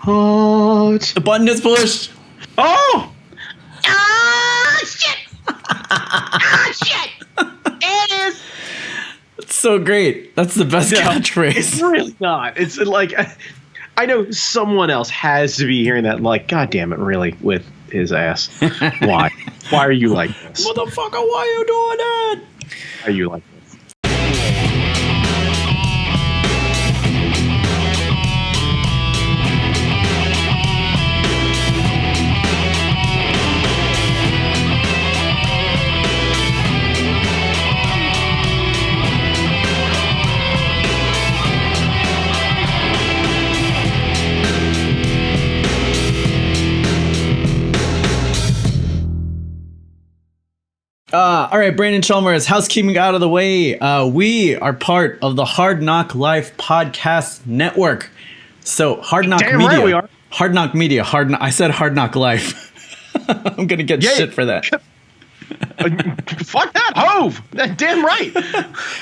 Oh, The button is pushed. oh! Ah, shit! Ah, shit! It is. It's so great. That's the best It's catchphrase. really not. It's like I know someone else has to be hearing that. Like, God damn it, really? With his ass. Why? Why are you like this? Motherfucker, why are you doing that? Why are you like this? All right, Brandon Chalmers, housekeeping out of the way. We are part of the Hard Knock Life podcast network. So Hard Knock Damn Media. right we are. Hard Knock Media. I said Hard Knock Life. I'm gonna get shit for that. Fuck that, Hove. Damn right.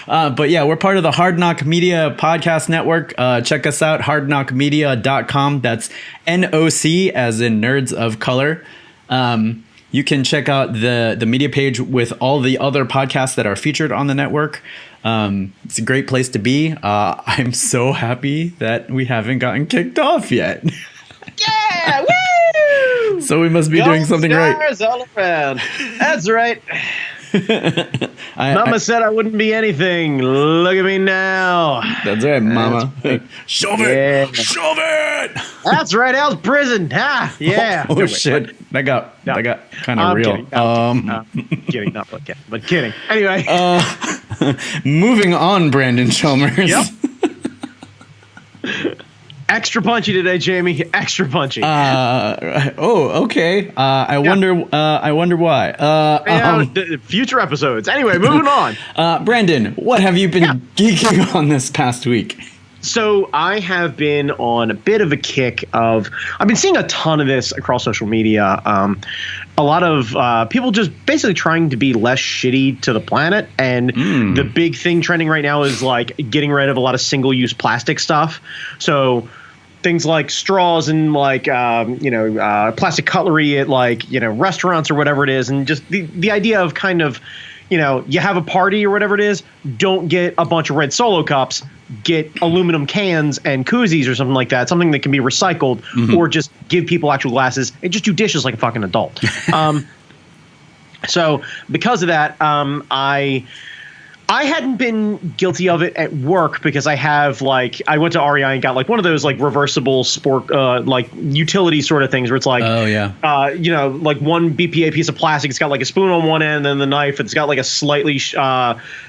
But yeah, we're part of the Hard Knock Media podcast network. Check us out, hardknockmedia.com. That's NOC as in Nerds of Color. You can check out the media page with all the other podcasts that are featured on the network. It's a great place to be. I'm so happy that we haven't gotten kicked off yet. Yeah, woo! So we must be doing something right. Stars all around. That's right. Mama said I wouldn't be anything. Look at me now. That's right, Mama. Shove it. Yeah. Shove it. That's right. Hell's prison. Ah, yeah. Oh, shit. That got kind of real. Kidding. Not but kidding. Anyway. Moving on, Brandon Chalmers. Yep. Extra punchy today, Jamie. Extra punchy. Okay. I wonder why. Future episodes. Anyway, moving on. Brandon, what have you been geeking on this past week? So I have been on a bit of a kick of. I've been seeing a ton of this across social media. A lot of people just basically trying to be less shitty to the planet. And the big thing trending right now is like getting rid of a lot of single-use plastic stuff. So things like straws and like, plastic cutlery at like, restaurants or whatever it is. And just the idea of kind of, you have a party or whatever it is, don't get a bunch of red Solo cups, get aluminum cans and koozies or something like that, something that can be recycled, or just give people actual glasses and just do dishes like a fucking adult. So because of that, I hadn't been guilty of it at work because I have I went to REI and got like one of those like reversible sport like utility sort of things where it's like like one BPA piece of plastic. It's got like a spoon on one end and then the knife. It's got like a slightly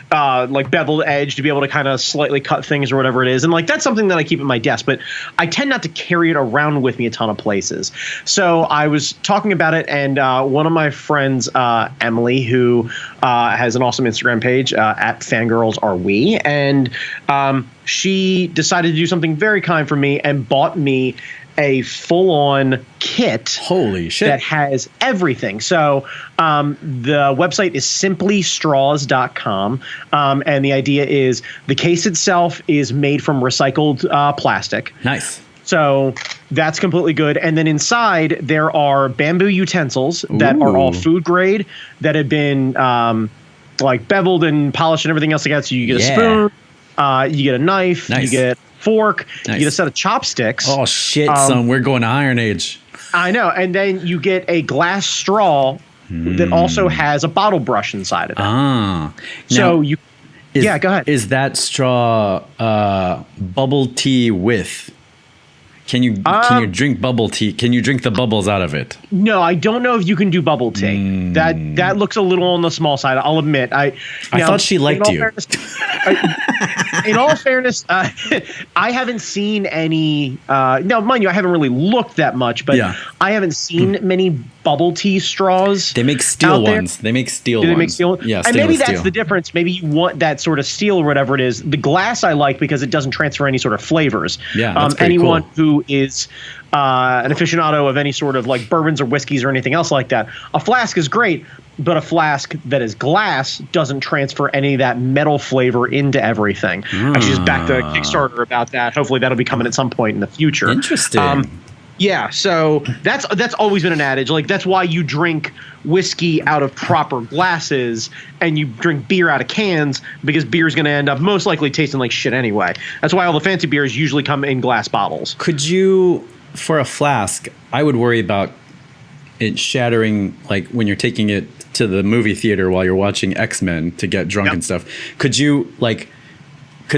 like beveled edge to be able to kind of slightly cut things or whatever it is. And like that's something that I keep at my desk, but I tend not to carry it around with me a ton of places. So I was talking about it, and one of my friends, Emily, who has an awesome Instagram page at Fangirls Are We, and she decided to do something very kind for me and bought me a full-on kit. Holy shit. That has everything. So the website is simplystraws.com, and the idea is the case itself is made from recycled plastic. Nice. So that's completely good. And then inside there are bamboo utensils that are all food grade that have been like beveled and polished and everything else like that. So you get a spoon, you get a knife, you get fork, you get a set of chopsticks. Oh shit, son, we're going to Iron Age. I know. And then you get a glass straw that also has a bottle brush inside of it. So go ahead. Is that straw bubble tea with? Can you drink bubble tea? Can you drink the bubbles out of it? No, I don't know if you can do bubble tea. That looks a little on the small side. I'll admit. I thought she liked you. In all fairness, I haven't seen any. Now, mind you, I haven't really looked that much, but I haven't seen many bubble tea straws. They make steel ones. They make steel ones. Do they make steel? Yeah, and maybe that's the difference. Maybe you want that sort of steel or whatever it is. The glass I like because it doesn't transfer any sort of flavors. Yeah, that's anyone cool. who is an aficionado of any sort of like bourbons or whiskeys or anything else like that, a flask is great, but a flask that is glass doesn't transfer any of that metal flavor into everything. I should just back the Kickstarter about that. Hopefully that'll be coming at some point in the future. Interesting. Yeah, so that's always been an adage. Like, that's why you drink whiskey out of proper glasses and you drink beer out of cans, because beer is going to end up most likely tasting like shit anyway. That's why all the fancy beers usually come in glass bottles. Could you, for a flask, I would worry about it shattering, like when you're taking it to the movie theater while you're watching X-Men to get drunk and stuff. Could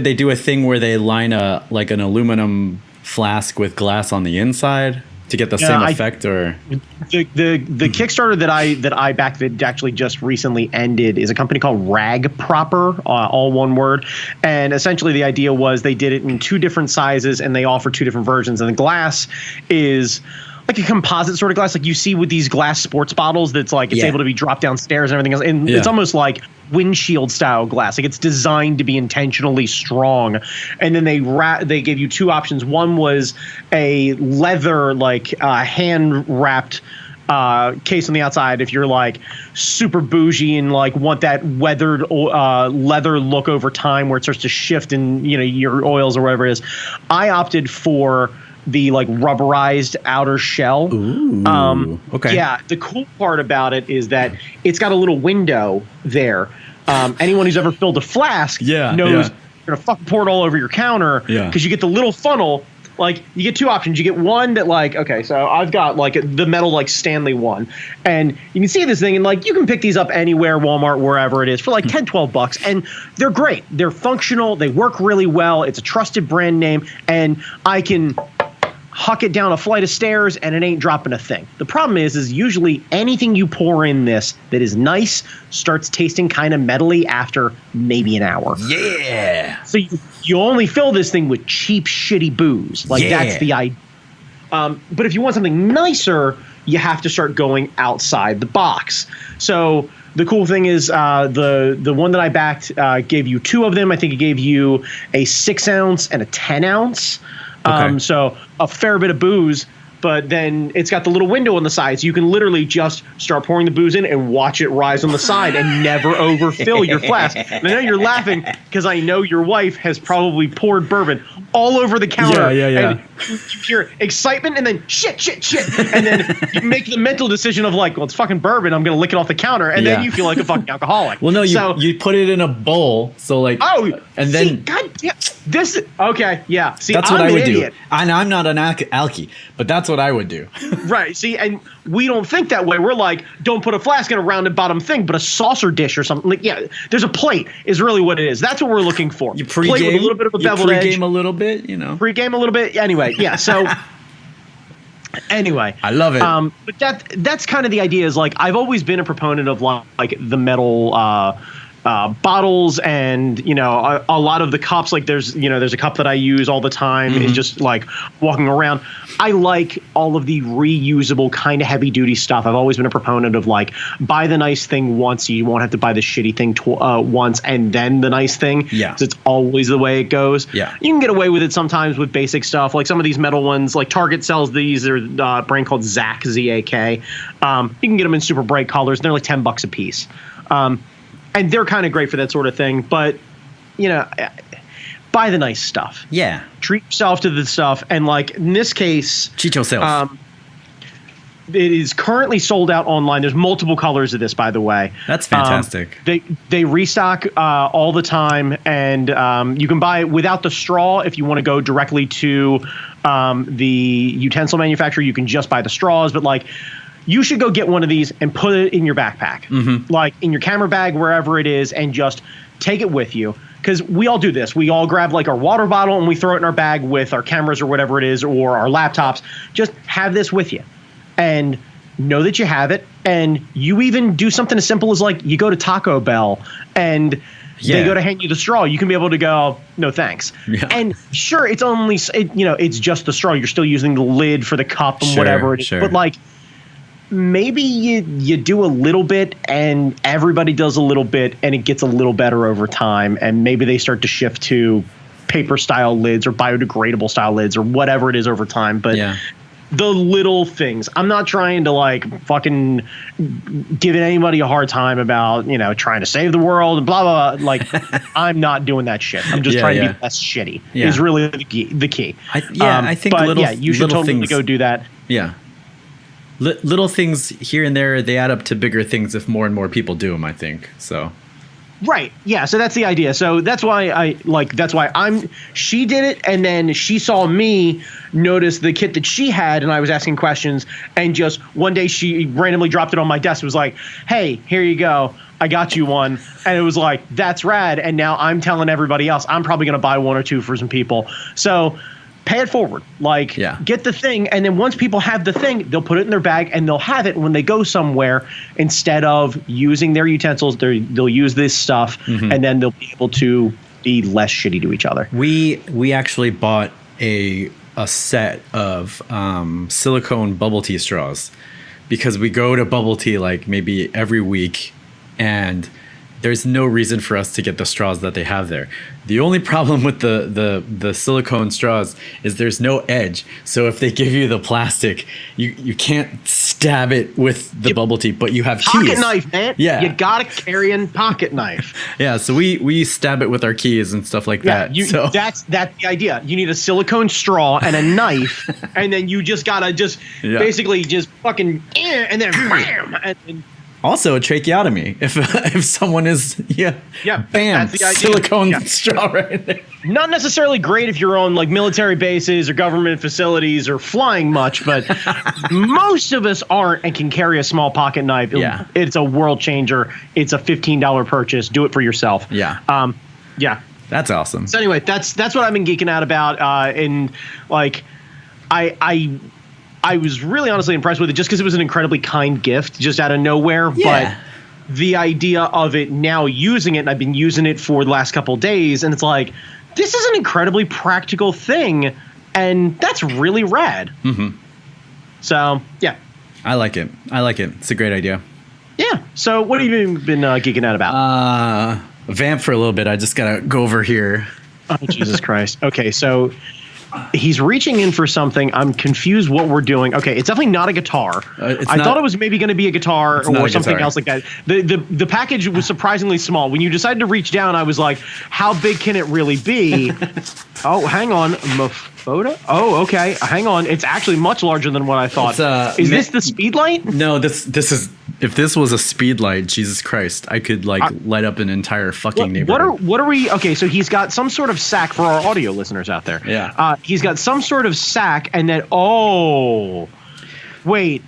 they do a thing where they line an aluminum flask with glass on the inside to get the same effect? Or the Kickstarter that I backed that actually just recently ended is a company called Rag Proper, all one word. And essentially the idea was they did it in 2 different sizes and they offer 2 different versions. And the glass is like a composite sort of glass, like you see with these glass sports bottles. That's like it's able to be dropped downstairs and everything else. And it's almost like windshield style glass. Like it's designed to be intentionally strong. And then they gave you 2 options. One was a leather, like hand wrapped case on the outside if you're like super bougie and like want that weathered leather look over time where it starts to shift in, you know, your oils or whatever it is. I opted for the like rubberized outer shell. Ooh, okay. Yeah, the cool part about it is that it's got a little window there. Anyone who's ever filled a flask knows you're gonna fucking pour it all over your counter because you get the little funnel. Like you get 2 options. You get one that like, okay, so I've got like the metal like Stanley one, and you can see this thing and like you can pick these up anywhere, Walmart, wherever it is, for like $10-12, and they're great. They're functional. They work really well. It's a trusted brand name, and I can huck it down a flight of stairs and it ain't dropping a thing. The problem is usually anything you pour in this that is nice starts tasting kind of metally after maybe an hour. Yeah. So you only fill this thing with cheap, shitty booze. Like that's the idea. But if you want something nicer, you have to start going outside the box. So the cool thing is the one that I backed gave you 2 of them. I think it gave you a 6 ounce and a 10 ounce. So a fair bit of booze, but then it's got the little window on the side, so you can literally just start pouring the booze in and watch it rise on the side and never overfill your flask. And I know you're laughing because I know your wife has probably poured bourbon all over the counter. Yeah. And you hear excitement and then shit. And then you make the mental decision of like, well, it's fucking bourbon. I'm going to lick it off the counter. And then you feel like a fucking alcoholic. Well, no, you put it in a bowl. So like, and then. See, God damn, this, okay, yeah. See, that's what I would do. And I'm not an alky, but that's what I would do. Right. See, and we don't think that way. We're like, don't put a flask in a rounded bottom thing, but a saucer dish or something. Like, yeah, there's a plate is really what it is. That's what we're looking for. You pregame with a little bit of a beveled edge. Pregame a little bit, you know. Pregame a little bit. Anyway, yeah. So anyway, I love it. But that's kind of the idea. Is like I've always been a proponent of like the metal bottles and a lot of the cups. Like there's a cup that I use all the time. Is just like walking around. I like all of the reusable kind of heavy duty stuff. I've always been a proponent of like buy the nice thing once, you won't have to buy the shitty thing once and then the nice thing. Yeah, it's always the way it goes. Yeah, you can get away with it sometimes with basic stuff like some of these metal ones. Like Target sells these. They're a brand called Zak, Z-A-K. You can get them in super bright colors. They're like $10 a piece. And they're kind of great for that sort of thing. But, buy the nice stuff. Yeah. Treat yourself to the stuff. And like in this case, treat yourself. It is currently sold out online. There's multiple colors of this, by the way. That's fantastic. They restock all the time. And you can buy it without the straw. If you want to go directly to the utensil manufacturer, you can just buy the straws. But like, you should go get one of these and put it in your backpack, like in your camera bag, wherever it is, and just take it with you. Because we all do this. We all grab like our water bottle and we throw it in our bag with our cameras or whatever it is, or our laptops. Just have this with you and know that you have it. And you even do something as simple as like you go to Taco Bell and they go to hand you the straw. You can be able to go, no, thanks. Yeah. And sure, it's only, it's just the straw. You're still using the lid for the cup and whatever it is. But like, maybe you do a little bit and everybody does a little bit and it gets a little better over time. And maybe they start to shift to paper style lids or biodegradable style lids or whatever it is over time. But the little things, I'm not trying to like fucking giving anybody a hard time about, trying to save the world and blah, blah, blah. Like I'm not doing that shit. I'm just trying to be less shitty is really the key. I think you should totally go do that. Yeah. Little things here and there, they add up to bigger things if more and more people do them, I think. So. Right. Yeah. So that's the idea. So that's why she did it. And then she saw me notice the kit that she had. And I was asking questions. And just one day she randomly dropped it on my desk. It was like, hey, here you go. I got you one. And it was like, that's rad. And now I'm telling everybody else I'm probably going to buy one or two for some people. So pay it forward. Like, get the thing. And then once people have the thing, they'll put it in their bag and they'll have it when they go somewhere. Instead of using their utensils, they'll use this stuff, and then they'll be able to be less shitty to each other. We actually bought a set of silicone bubble tea straws because we go to bubble tea like maybe every week, and there's no reason for us to get the straws that they have there. The only problem with the silicone straws is there's no edge. So if they give you the plastic, you can't stab it with the bubble tea, but you have keys. Pocket knife, man. Yeah. You gotta carry a pocket knife. Yeah, so we stab it with our keys and stuff like that. That's the idea. You need a silicone straw and a knife, and then you just gotta basically just fucking and then bam, and also a tracheotomy if someone is bam, that's the idea. silicone straw right there. Not necessarily great if you're on like military bases or government facilities or flying much, but most of us aren't and can carry a small pocket knife. It's a world changer. It's a $15 purchase. Do it for yourself. Yeah. Yeah. That's awesome. So anyway, that's what I've been geeking out about. And like I was really honestly impressed with it just because it was an incredibly kind gift just out of nowhere. Yeah. But the idea of it now using it, and I've been using it for the last couple of days, and it's like, this is an incredibly practical thing, and that's really rad. So, yeah. I like it. It's a great idea. Yeah. So what have you been geeking out about? Vamp for a little bit. I just got to go over here. Oh, Jesus Christ. Okay, so he's reaching in for something. I'm confused what we're doing. Okay, it's definitely not a guitar. I thought it was maybe going to be a guitar or something else like that. The package was surprisingly small. When you decided to reach down, I was like, how big can it really be? Oh, hang on. Photo? Oh, okay. Hang on. It's actually much larger than what I thought. Is this the speed light? No, this is. If this was a speed light, Jesus Christ, I could light up an entire fucking neighborhood. What are we? Okay, so he's got some sort of sack for our audio listeners out there. Yeah. He's got some sort of sack, and then wait,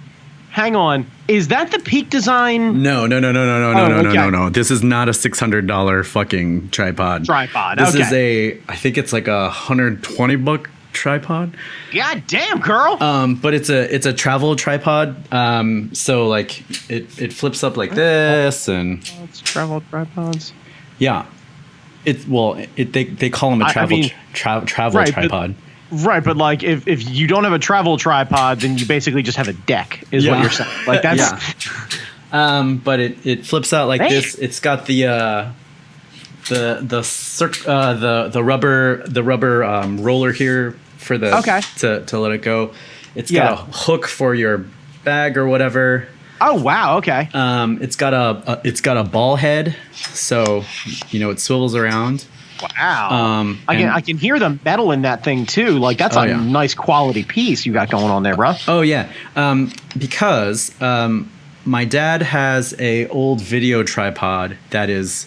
hang on. Is that the Peak Design? No. This is not a $600 fucking tripod. This is I think it's like $120 tripod. God damn, girl. But it's a travel tripod. So like it flips up like this, and it's travel tripods. Yeah. They call them a travel tripod. Right, but like if you don't have a travel tripod, then you basically just have a deck, is what you're saying. Like that's but it flips out like this. It's got the rubber roller here for to let it go. It's got a hook for your bag or whatever. Oh wow, okay. It's got a ball head, so it swivels around. Wow. I can hear the metal in that thing too. Like that's a nice quality piece you got going on there, bro. Oh yeah. Because my dad has a old video tripod that is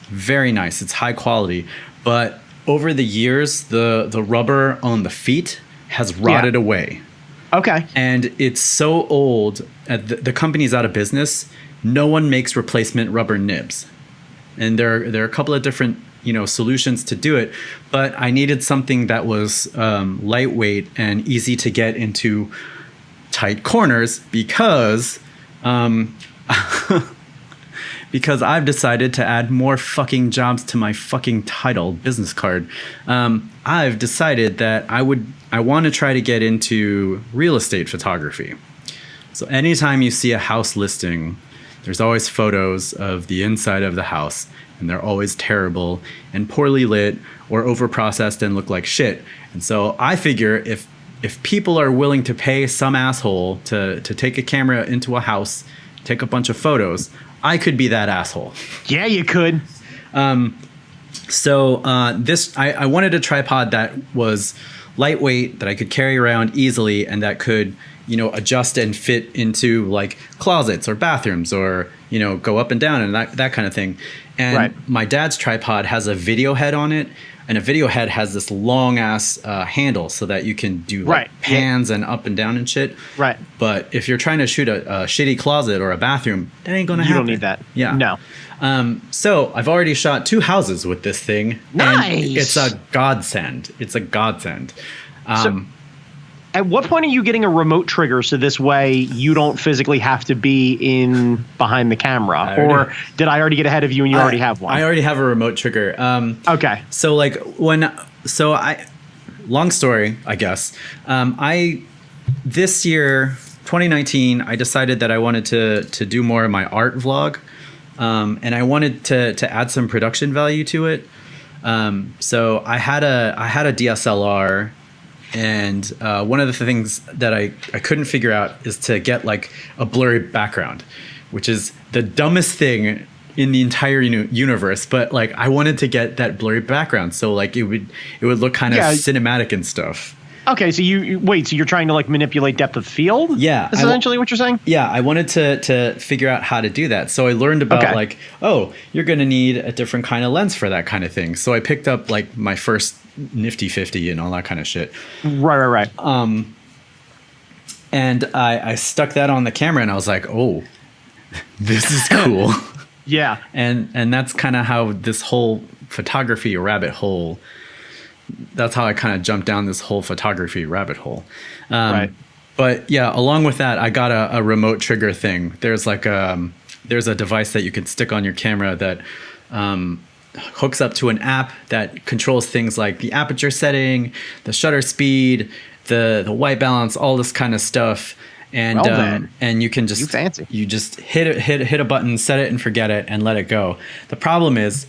very nice. It's high quality, but over the years, the rubber on the feet has rotted away. Okay. And it's so old. The company's out of business. No one makes replacement rubber nibs, and there are a couple of different solutions to do it, but I needed something that was lightweight and easy to get into tight corners because because I've decided to add more fucking jobs to my fucking title business card. I've decided that I want to try to get into real estate photography. So anytime you see a house listing, there's always photos of the inside of the house, and they're always terrible and poorly lit or overprocessed and look like shit. And so I figure if people are willing to pay some asshole to take a camera into a house, take a bunch of photos, I could be that asshole. Yeah, you could. So I wanted a tripod that was lightweight, that I could carry around easily, and that could, adjust and fit into like closets or bathrooms, or, go up and down and that kind of thing. And my dad's tripod has a video head on it, and a video head has this long ass handle so that you can do like pans and up and down and shit. Right. But if you're trying to shoot a shitty closet or a bathroom, that ain't gonna happen. You don't need that. Yeah. No. So I've already shot 2 houses with this thing. Nice. And it's a godsend. So at what point are you getting a remote trigger so this way you don't physically have to be in behind the camera? Or did I already get ahead of you and you already have one? I already have a remote trigger. Okay. So like long story, I guess. This year, 2019, I decided that I wanted to do more of my art vlog. And I wanted to add some production value to it. So I had a DSLR. And one of the things that I couldn't figure out is to get like a blurry background, which is the dumbest thing in the entire universe. But like I wanted to get that blurry background, so like it would look kind of cinematic and stuff. Okay, so so you're trying to like manipulate depth of field? Yeah, that's essentially what you're saying? Yeah, I wanted to figure out how to do that. So I learned about like, you're going to need a different kind of lens for that kind of thing. So I picked up like my first Nifty 50 and all that kind of shit. Right. And I stuck that on the camera and I was like, oh, this is cool. Yeah. And that's kind of how this whole photography rabbit hole, that's how I kind of jumped down this whole photography rabbit hole. Right. But yeah, along with that, I got a remote trigger thing. There's like there's a device that you can stick on your camera that hooks up to an app that controls things like the aperture setting, the shutter speed, the white balance, all this kind of stuff. And and you can just you just hit a button, set it and forget it, and let it go. The problem is,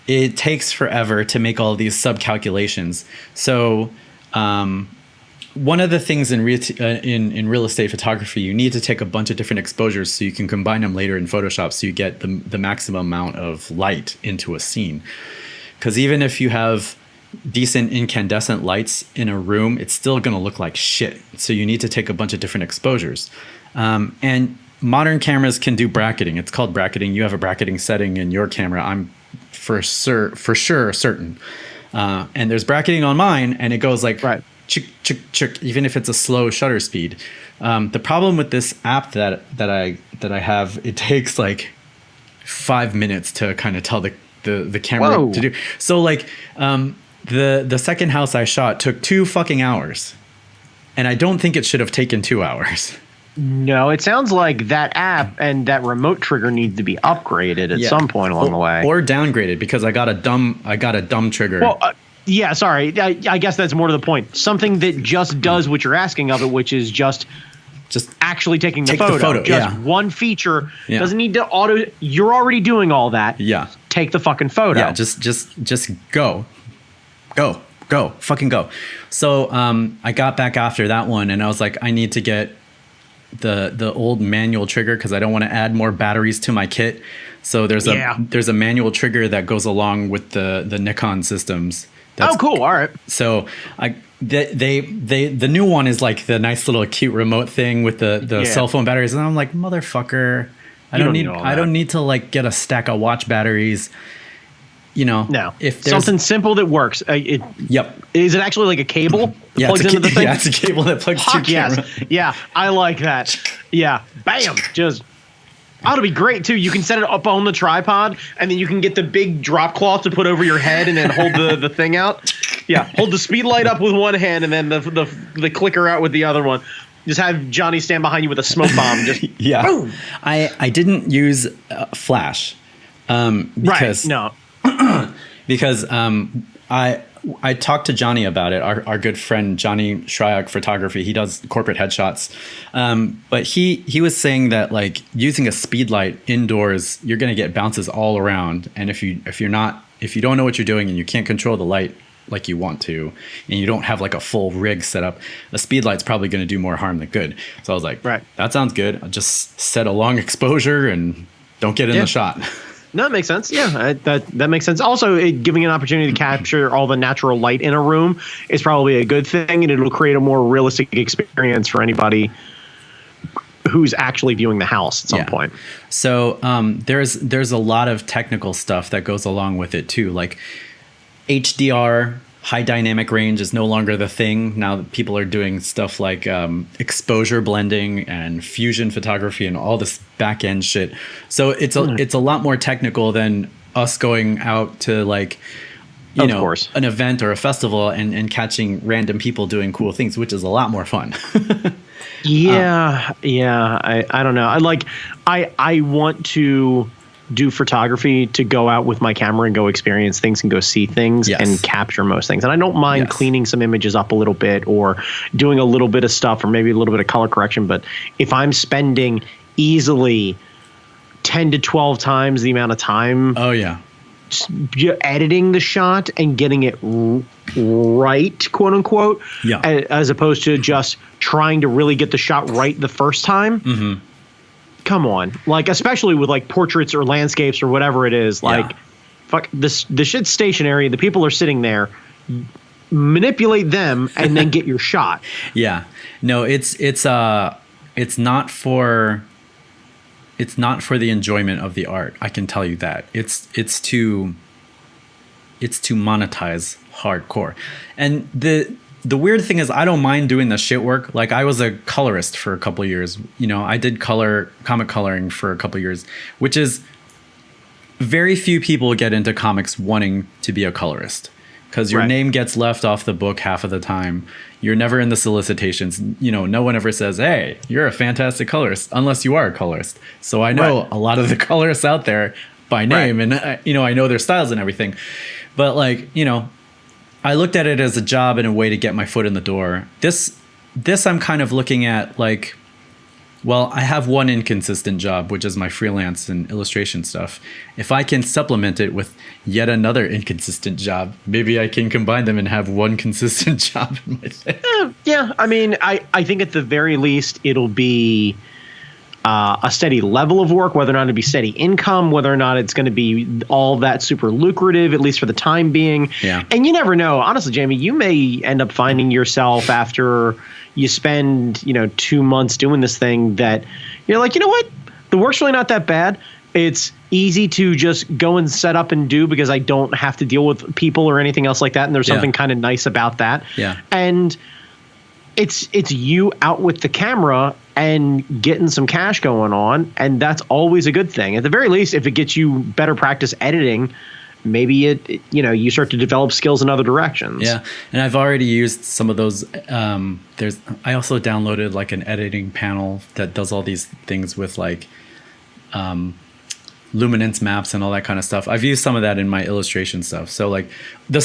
it takes forever to make all these sub calculations. So one of the things in real estate photography, you need to take a bunch of different exposures so you can combine them later in Photoshop so you get the maximum amount of light into a scene. Because even if you have decent incandescent lights in a room, it's still going to look like shit. So you need to take a bunch of different exposures. And modern cameras can do bracketing. It's called bracketing. You have a bracketing setting in your camera. I'm for sure certain. And there's bracketing on mine, and it goes like chick chick chick, even if it's a slow shutter speed. The problem with this app that I have, it takes like 5 minutes to kind of tell the camera to do. So like the second house I shot took 2 fucking hours, and I don't think it should have taken 2 hours. No, it sounds like that app and that remote trigger needs to be upgraded at some point along the way, or downgraded, because I got a dumb trigger. Well, yeah, sorry. I guess that's more to the point. Something that just does what you're asking of it, which is just actually taking the photo. Just one feature. Doesn't need to auto. You're already doing all that. Yeah. Take the fucking photo. Yeah. Just go. Fucking go. So I got back after that one, and I was like, I need to get the old manual trigger because I don't want to add more batteries to my kit. So there's a manual trigger that goes along with the Nikon systems. Cool. All right. So the new one is like the nice little cute remote thing with the cell phone batteries, and I'm like, motherfucker, I don't need to like get a stack of watch batteries. No. If something simple that works. Is it actually like a cable that plugs into the thing? Yeah, it's a cable that plugs to your camera. Yeah, I like that. Yeah, bam, just ought to be great too. You can set it up on the tripod, and then you can get the big drop cloth to put over your head, and then hold the thing out. Yeah, hold the speed light up with one hand, and then the clicker out with the other one. Just have Johnny stand behind you with a smoke bomb. Just boom. I didn't use flash because because I talked to Johnny about it, our good friend Johnny Shryock Photography. He does corporate headshots, but he was saying that like using a speed light indoors, you're going to get bounces all around, and if you don't know what you're doing and you can't control the light like you want to, and you don't have like a full rig set up, a speed light's probably going to do more harm than good. So I was like, that sounds good. I'll just set a long exposure and don't get in the shot. No, that makes sense. Yeah, that makes sense. Also, giving an opportunity to capture all the natural light in a room is probably a good thing, and it'll create a more realistic experience for anybody who's actually viewing the house at some point. So there's a lot of technical stuff that goes along with it too. Like HDR, high dynamic range, is no longer the thing. Now people are doing stuff like exposure blending and fusion photography and all this back end shit. So it's a lot more technical than us going out to like, you know, an event or a festival and catching random people doing cool things, which is a lot more fun. I don't know. I want to do photography to go out with my camera and go experience things and go see things and capture most things. And I don't mind cleaning some images up a little bit or doing a little bit of stuff or maybe a little bit of color correction. But if I'm spending easily 10 to 12 times the amount of time editing the shot and getting it right, quote unquote, as opposed to just trying to really get the shot right the first time. Come on. Like, especially with like portraits or landscapes or whatever it is, like fuck this, the shit's stationary. The people are sitting there, manipulate them and then get your shot. No, it's not for the enjoyment of the art. I can tell you that. It's to monetize hardcore. And the weird thing is I don't mind doing the shit work. Like I was a colorist for a couple of years. You know, I did comic coloring for a couple of years, which is very few people get into comics wanting to be a colorist because your name gets left off the book half of the time. You're never in the solicitations. You know, no one ever says, hey, you're a fantastic colorist, unless you are a colorist. So I know a lot of the colorists out there by name and, you know, I know their styles and everything. But like, you know, I looked at it as a job and a way to get my foot in the door. This I'm kind of looking at like, well, I have one inconsistent job, which is my freelance and illustration stuff. If I can supplement it with yet another inconsistent job, maybe I can combine them and have one consistent job in my life. Yeah, I mean, I think at the very least it'll be a steady level of work, whether or not it'll be steady income, whether or not it's going to be all that super lucrative, at least for the time being. Yeah. And you never know. Honestly, Jamie, you may end up finding yourself after you spend, 2 months doing this thing that you're like, you know what? The work's really not that bad. It's easy to just go and set up and do because I don't have to deal with people or anything else like that. And there's something kind of nice about that. Yeah. And it's you out with the camera and getting some cash going on, and that's always a good thing. At the very least, if it gets you better practice editing, maybe you start to develop skills in other directions. Yeah, and I've already used some of those. I also downloaded like an editing panel that does all these things with like luminance maps and all that kind of stuff. I've used some of that in my illustration stuff. So like the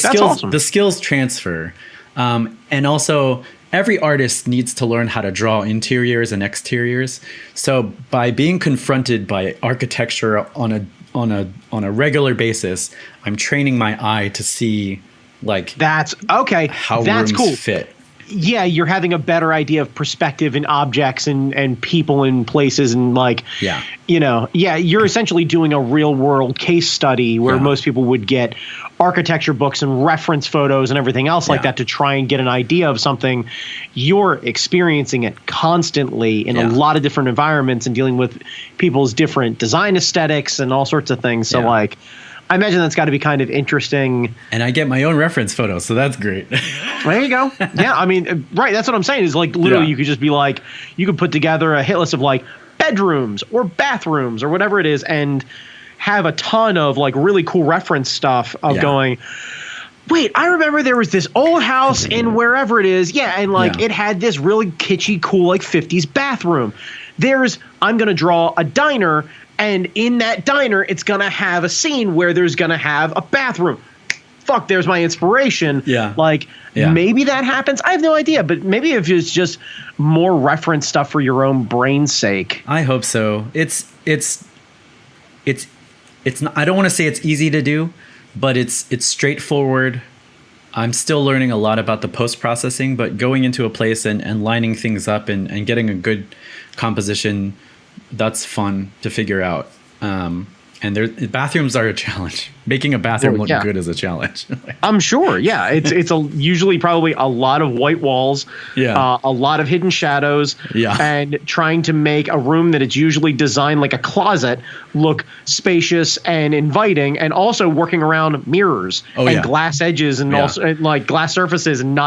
skills transfer, and also every artist needs to learn how to draw interiors and exteriors. So by being confronted by architecture on a regular basis, I'm training my eye to see like that's okay. How that's rooms cool. fit. Yeah, you're having a better idea of perspective in objects and people in places and like you're essentially doing a real world case study where most people would get architecture books and reference photos and everything else like that to try and get an idea of something. You're experiencing it constantly in a lot of different environments and dealing with people's different design aesthetics and all sorts of things. So like I imagine that's got to be kind of interesting. And I get my own reference photos, so that's great. There you go. Yeah, I mean, right. That's what I'm saying is like literally you could just be like, you could put together a hit list of like bedrooms or bathrooms or whatever it is and have a ton of like really cool reference stuff of going, wait, I remember there was this old house in wherever it is. Yeah, and like it had this really kitschy, cool like 50s bathroom. I'm going to draw a diner. And in that diner, it's going to have a scene where there's going to have a bathroom. Fuck, there's my inspiration. Yeah. Like, maybe that happens. I have no idea. But maybe if it's just more reference stuff for your own brain's sake. I hope so. It's not, I don't want to say it's easy to do, but it's straightforward. I'm still learning a lot about the post-processing, but going into a place and lining things up and getting a good composition, that's fun to figure out. And bathrooms are a challenge. Making a bathroom look good is a challenge. I'm sure. Yeah, it's usually probably a lot of white walls. Yeah, a lot of hidden shadows. Yeah, and trying to make a room that is usually designed like a closet look spacious and inviting, and also working around mirrors and glass edges and also and like glass surfaces, and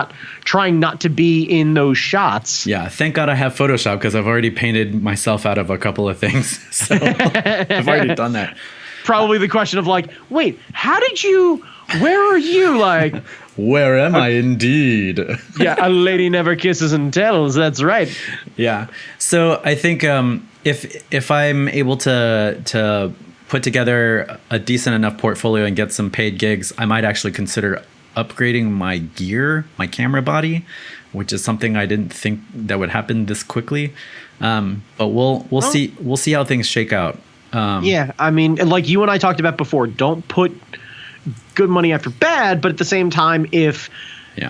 trying not to be in those shots. Yeah, thank God I have Photoshop because I've already painted myself out of a couple of things. So I've already done that. Probably the question of like, wait, where are you? Like, where am I indeed? Yeah, a lady never kisses and tells. That's right. Yeah. So I think if I'm able to put together a decent enough portfolio and get some paid gigs, I might actually consider upgrading my gear, my camera body, which is something I didn't think that would happen this quickly. But we'll see how things shake out. Yeah, I mean, like you and I talked about before, don't put good money after bad, but at the same time, if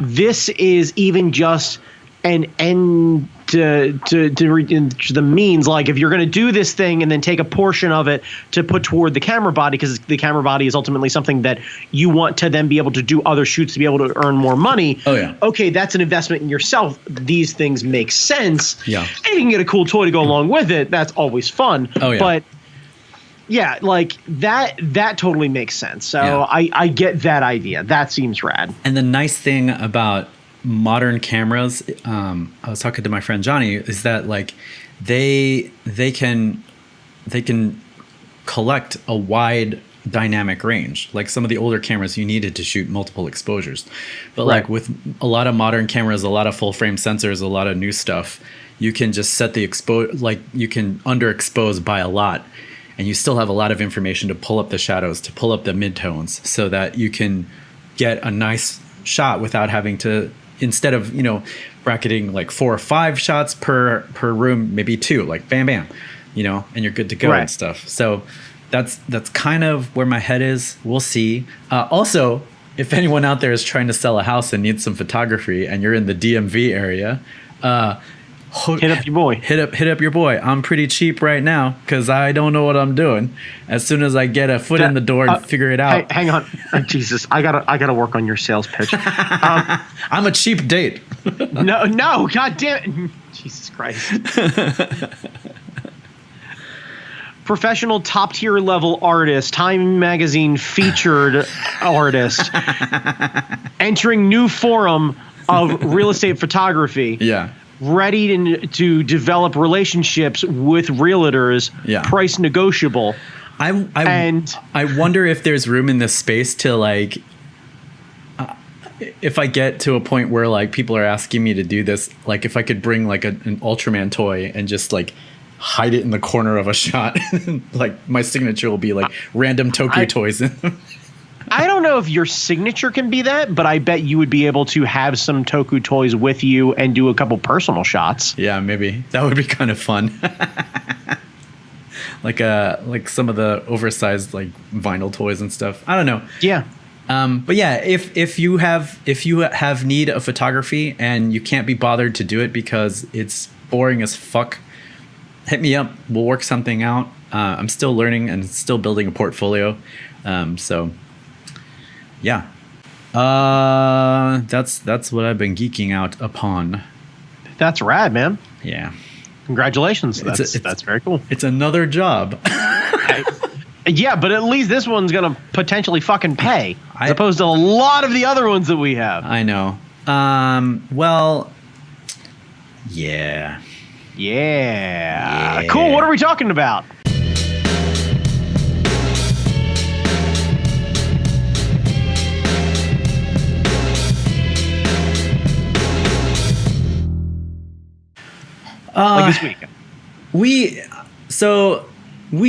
this is even just an end to the means, like if you're going to do this thing and then take a portion of it to put toward the camera body, because the camera body is ultimately something that you want to then be able to do other shoots to be able to earn more money. Oh yeah. Okay, that's an investment in yourself. These things make sense. Yeah. And you can get a cool toy to go along with it. That's always fun. Oh yeah. But yeah, like that totally makes sense. So I get that idea. That seems rad. And the nice thing about modern cameras, I was talking to my friend Johnny, is that like they can collect a wide dynamic range. Like some of the older cameras, you needed to shoot multiple exposures, but like with a lot of modern cameras, a lot of full frame sensors, a lot of new stuff, you can just set the like you can underexpose by a lot. And you still have a lot of information to pull up the shadows, to pull up the midtones, so that you can get a nice shot without having to, instead of, bracketing like 4 or 5 shots per room, maybe 2, like bam, bam, and you're good to go and stuff. So that's kind of where my head is. We'll see. Also, if anyone out there is trying to sell a house and needs some photography and you're in the DMV area, hit up your boy. Hit up your boy. I'm pretty cheap right now because I don't know what I'm doing. As soon as I get a foot in the door and figure it out. Hang on, Jesus! I gotta work on your sales pitch. I'm a cheap date. No, God damn it, Jesus Christ! Professional top tier level artist, Time Magazine featured artist, entering new forum of real estate photography. Yeah. Ready to develop relationships with realtors, price negotiable. I wonder if there's room in this space to like, if I get to a point where like people are asking me to do this, like if I could bring like an Ultraman toy and just like hide it in the corner of a shot, like my signature will be like random Toku toys. I don't know if your signature can be that, but I bet you would be able to have some Toku toys with you and do a couple personal shots. Yeah, maybe that would be kind of fun. like some of the oversized like vinyl toys and stuff. I don't know. Yeah. But yeah, if you have need of photography and you can't be bothered to do it because it's boring as fuck, hit me up. We'll work something out. I'm still learning and still building a portfolio. So. Yeah, that's what I've been geeking out upon. That's rad, man. Yeah, congratulations. That's very cool. It's another job. Yeah, but at least this one's gonna potentially fucking pay, as opposed to a lot of the other ones that we have. I know. Well, yeah. Cool. What are we talking about? Like this week.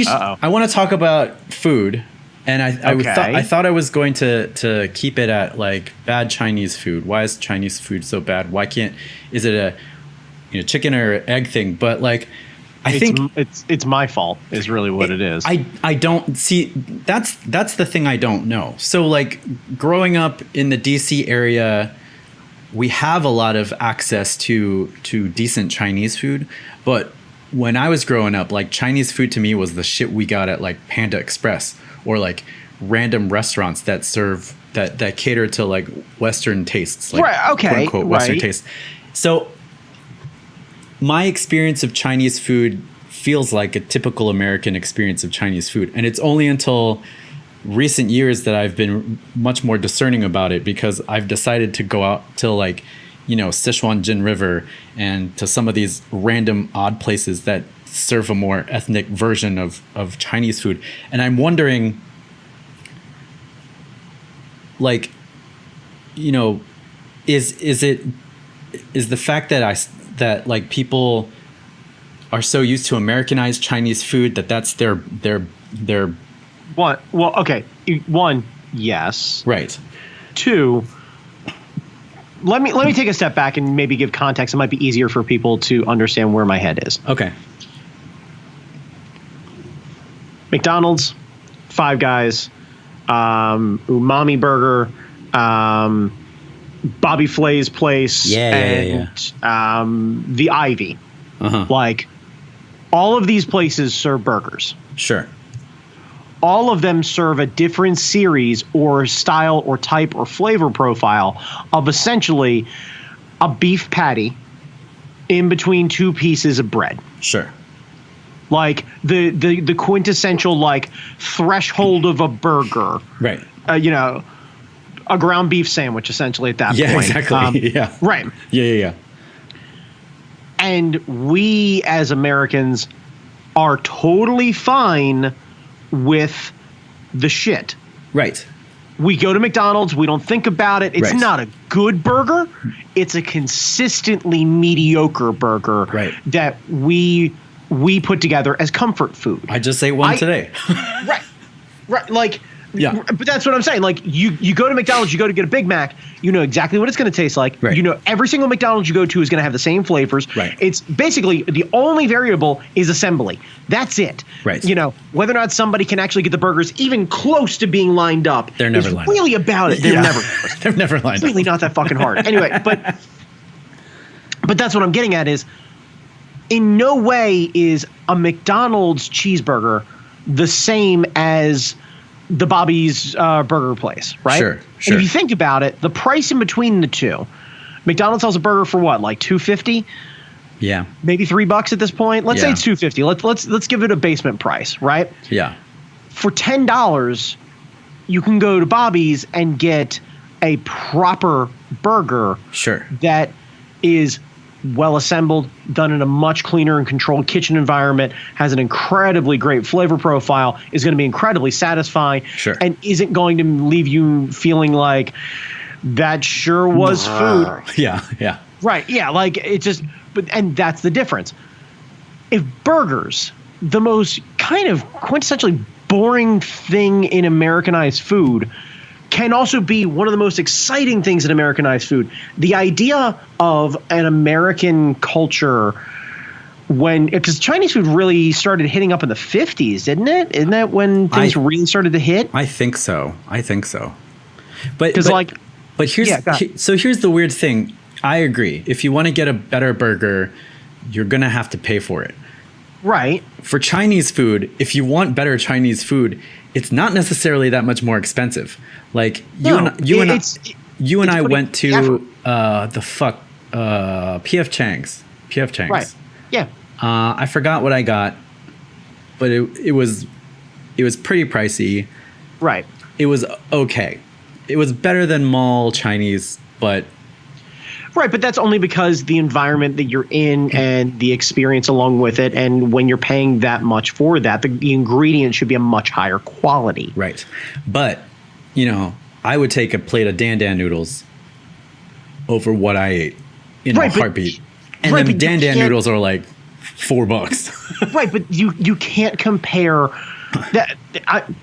I want to talk about food, and I thought I was going to keep it at like bad Chinese food. Why is Chinese food so bad? Why can't? Is it a chicken or egg thing? But like, I think it's my fault. Is really what it is. I don't see. That's the thing I don't know. So like growing up in the DC area, we have a lot of access to decent Chinese food, but when I was growing up, like Chinese food to me was the shit we got at like Panda Express or like random restaurants that serve that cater to like Western tastes, like right, okay, quote unquote Western tastes. So my experience of Chinese food feels like a typical American experience of Chinese food. And it's only until recent years that I've been much more discerning about it, because I've decided to go out to like, you know, Sichuan Jin River and to some of these random odd places that serve a more ethnic version of Chinese food. And I'm wondering, like, you know, is the fact that like people are so used to Americanized Chinese food that's their what? Well, okay. One, yes. Right. Two, let me take a step back and maybe give context. It might be easier for people to understand where my head is. Okay. McDonald's, Five Guys, Umami Burger, Bobby Flay's place, and the Ivy. Like, all of these places serve burgers. Sure. All of them serve a different series or style or type or flavor profile of essentially a beef patty in between two pieces of bread. Sure. Like the quintessential like threshold of a burger. Right. You know, a ground beef sandwich essentially at that point. Yeah, exactly. Yeah. Right. Yeah. And we as Americans are totally fine with the shit. Right. We go to McDonald's, we don't think about it. It's right. not a good burger. It's a consistently mediocre burger that we put together as comfort food. I just ate one today. Right. Like, yeah. But that's what I'm saying. Like, you go to McDonald's, you go to get a Big Mac, you know exactly what it's going to taste like. Right. You know, every single McDonald's you go to is going to have the same flavors. Right. It's basically the only variable is assembly. That's it. Right. You know, whether or not somebody can actually get the burgers even close to being lined up. They're never lined really up. About it. They're never. They're never lined it's really up. not that fucking hard. Anyway, but that's what I'm getting at is, in no way is a McDonald's cheeseburger the same as the Bobby's burger place, right? Sure. And if you think about it, the price in between the two, McDonald's sells a burger for what, like $2.50? Yeah. Maybe $3 at this point. Let's say it's $2.50. Let's give it a basement price, right? Yeah. For $10, you can go to Bobby's and get a proper burger. Sure. That is well assembled, done in a much cleaner and controlled kitchen environment, has an incredibly great flavor profile, is going to be incredibly satisfying, and isn't going to leave you feeling like that sure was food. Yeah. Right. Yeah. Like, it just, and that's the difference. If burgers, the most kind of quintessentially boring thing in Americanized food, can also be one of the most exciting things in Americanized food. The idea of an American culture because Chinese food really started hitting up in the 50s, didn't it? Isn't that when things really started to hit? I think so. But here's the weird thing. I agree. If you want to get a better burger, you're going to have to pay for it. Right. For Chinese food, if you want better Chinese food, it's not necessarily that much more expensive. Like you and I went to PF Chang's. Right. Yeah. I forgot what I got, but it was pretty pricey. Right. It was okay. It was better than mall Chinese, but right, but that's only because the environment that you're in and the experience along with it, and when you're paying that much for that, the ingredient should be a much higher quality. Right. But, you know, I would take a plate of Dan Dan noodles over what I ate in a heartbeat. And then Dan Dan noodles are like $4. Right, but you can't compare that.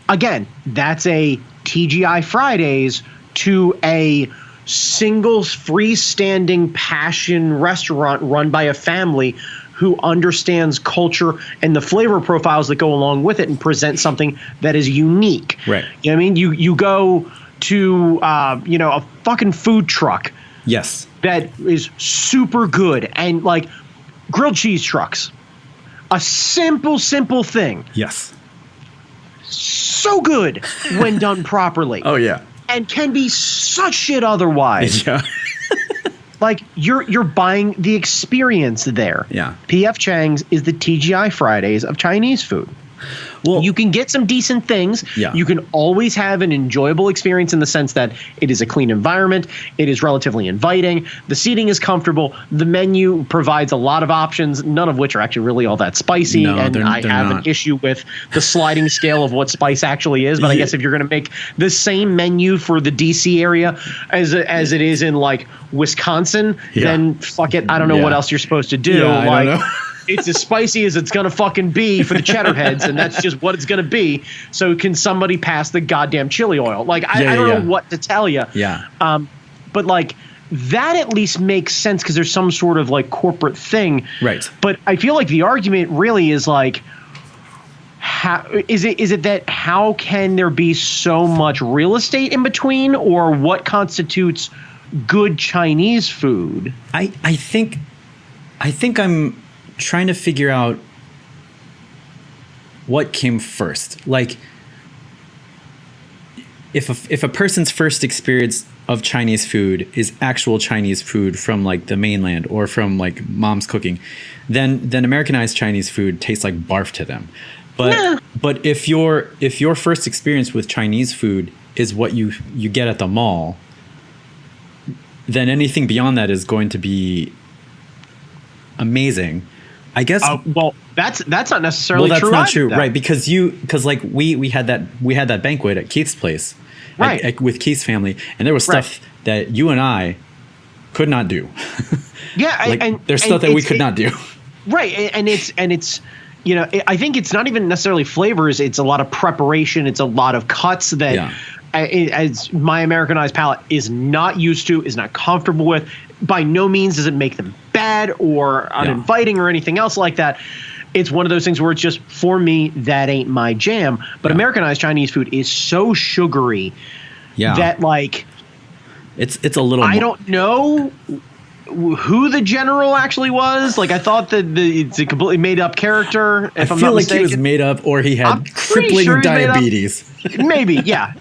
Again, that's a TGI Fridays to a single freestanding passion restaurant run by a family who understands culture and the flavor profiles that go along with it and present something that is unique. Right. You know what I mean? You go to a fucking food truck. Yes. That is super good, and like grilled cheese trucks A simple thing. Yes. So good when done properly. Oh yeah. And can be such shit otherwise. Yeah. Like you're buying the experience there. Yeah. P.F. Chang's is the TGI Fridays of Chinese food. Well, you can get some decent things. Yeah. You can always have an enjoyable experience in the sense that it is a clean environment. It is relatively inviting. The seating is comfortable. The menu provides a lot of options, none of which are actually really all that spicy. No, and they're have not. an issue with the sliding scale of what spice actually is. But I guess if you're going to make the same menu for the DC area as it is in like Wisconsin, then fuck it. I don't know what else you're supposed to do. Yeah, I don't know. It's as spicy as it's gonna fucking be for the cheddar heads, and that's just what it's gonna be. So can somebody pass the goddamn chili oil? Like I don't know what to tell you. Yeah. But like that at least makes sense because there's some sort of like corporate thing. Right. But I feel like the argument really is like, how is it that how can there be so much real estate in between, or what constitutes good Chinese food? I think I'm trying to figure out what came first. Like if a person's first experience of Chinese food is actual Chinese food from like the mainland or from like mom's cooking, then Americanized Chinese food tastes like barf to them. But if your first experience with Chinese food is what you get at the mall, then anything beyond that is going to be amazing. I guess. Well, that's not necessarily true. Well, that's not true, right? Because like we had that banquet at Keith's place, right, with Keith's family, and there was stuff that you and I could not do. Yeah, like, there's stuff that we could not do. Right, and it's I think it's not even necessarily flavors. It's a lot of preparation. It's a lot of cuts that, as my Americanized palate is not used to, is not comfortable with. By no means does it make them bad or uninviting or anything else like that. It's one of those things where it's just, for me, that ain't my jam. But Americanized Chinese food is so sugary that like it's a little. I don't know who the general actually was. Like I thought that it's a completely made up character. If I'm not mistaken, he was made up, or he had crippling diabetes. Maybe, yeah.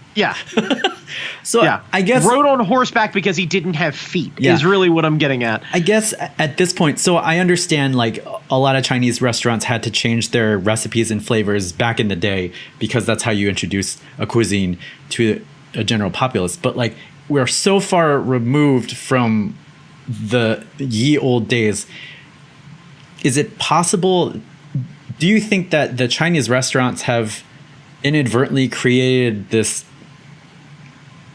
So I guess rode on horseback because he didn't have feet is really what I'm getting at. I guess at this point, so I understand like a lot of Chinese restaurants had to change their recipes and flavors back in the day because that's how you introduce a cuisine to a general populace. But like we're so far removed from the ye old days. Is it possible? Do you think that the Chinese restaurants have inadvertently created this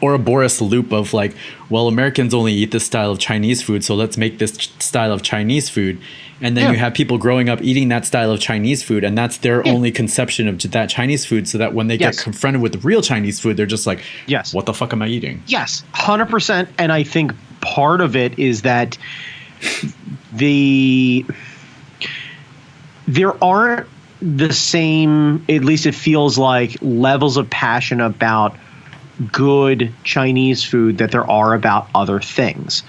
Ouroboros loop of like, well, Americans only eat this style of Chinese food, so let's make this style of Chinese food. And then you have people growing up eating that style of Chinese food, and that's their only conception of that Chinese food, so that when they get confronted with the real Chinese food, they're just like, what the fuck am I eating? Yes, 100%. And I think part of it is that there aren't the same, at least it feels like, levels of passion about good Chinese food that there are about other things.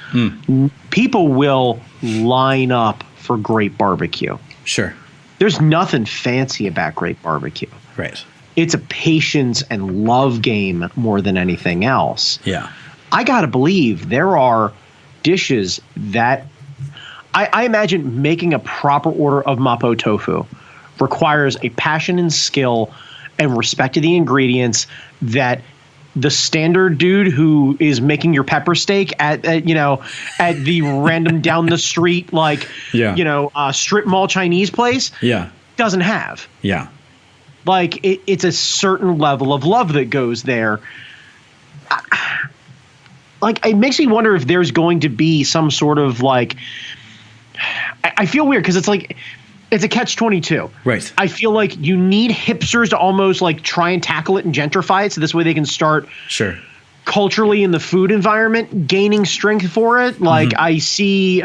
People will line up for great barbecue. Sure. There's nothing fancy about great barbecue. Right. It's a patience and love game more than anything else. Yeah. I gotta believe there are dishes that I imagine making a proper order of mapo tofu requires a passion and skill and respect to the ingredients that the standard dude who is making your pepper steak at the random down the street strip mall Chinese place doesn't have. Yeah. Like it's a certain level of love that goes there. Like it makes me wonder if there's going to be some sort of like, I feel weird because it's like, it's a catch-22. Right. I feel like you need hipsters to almost like try and tackle it and gentrify it, so this way they can start culturally in the food environment gaining strength for it. Like I see with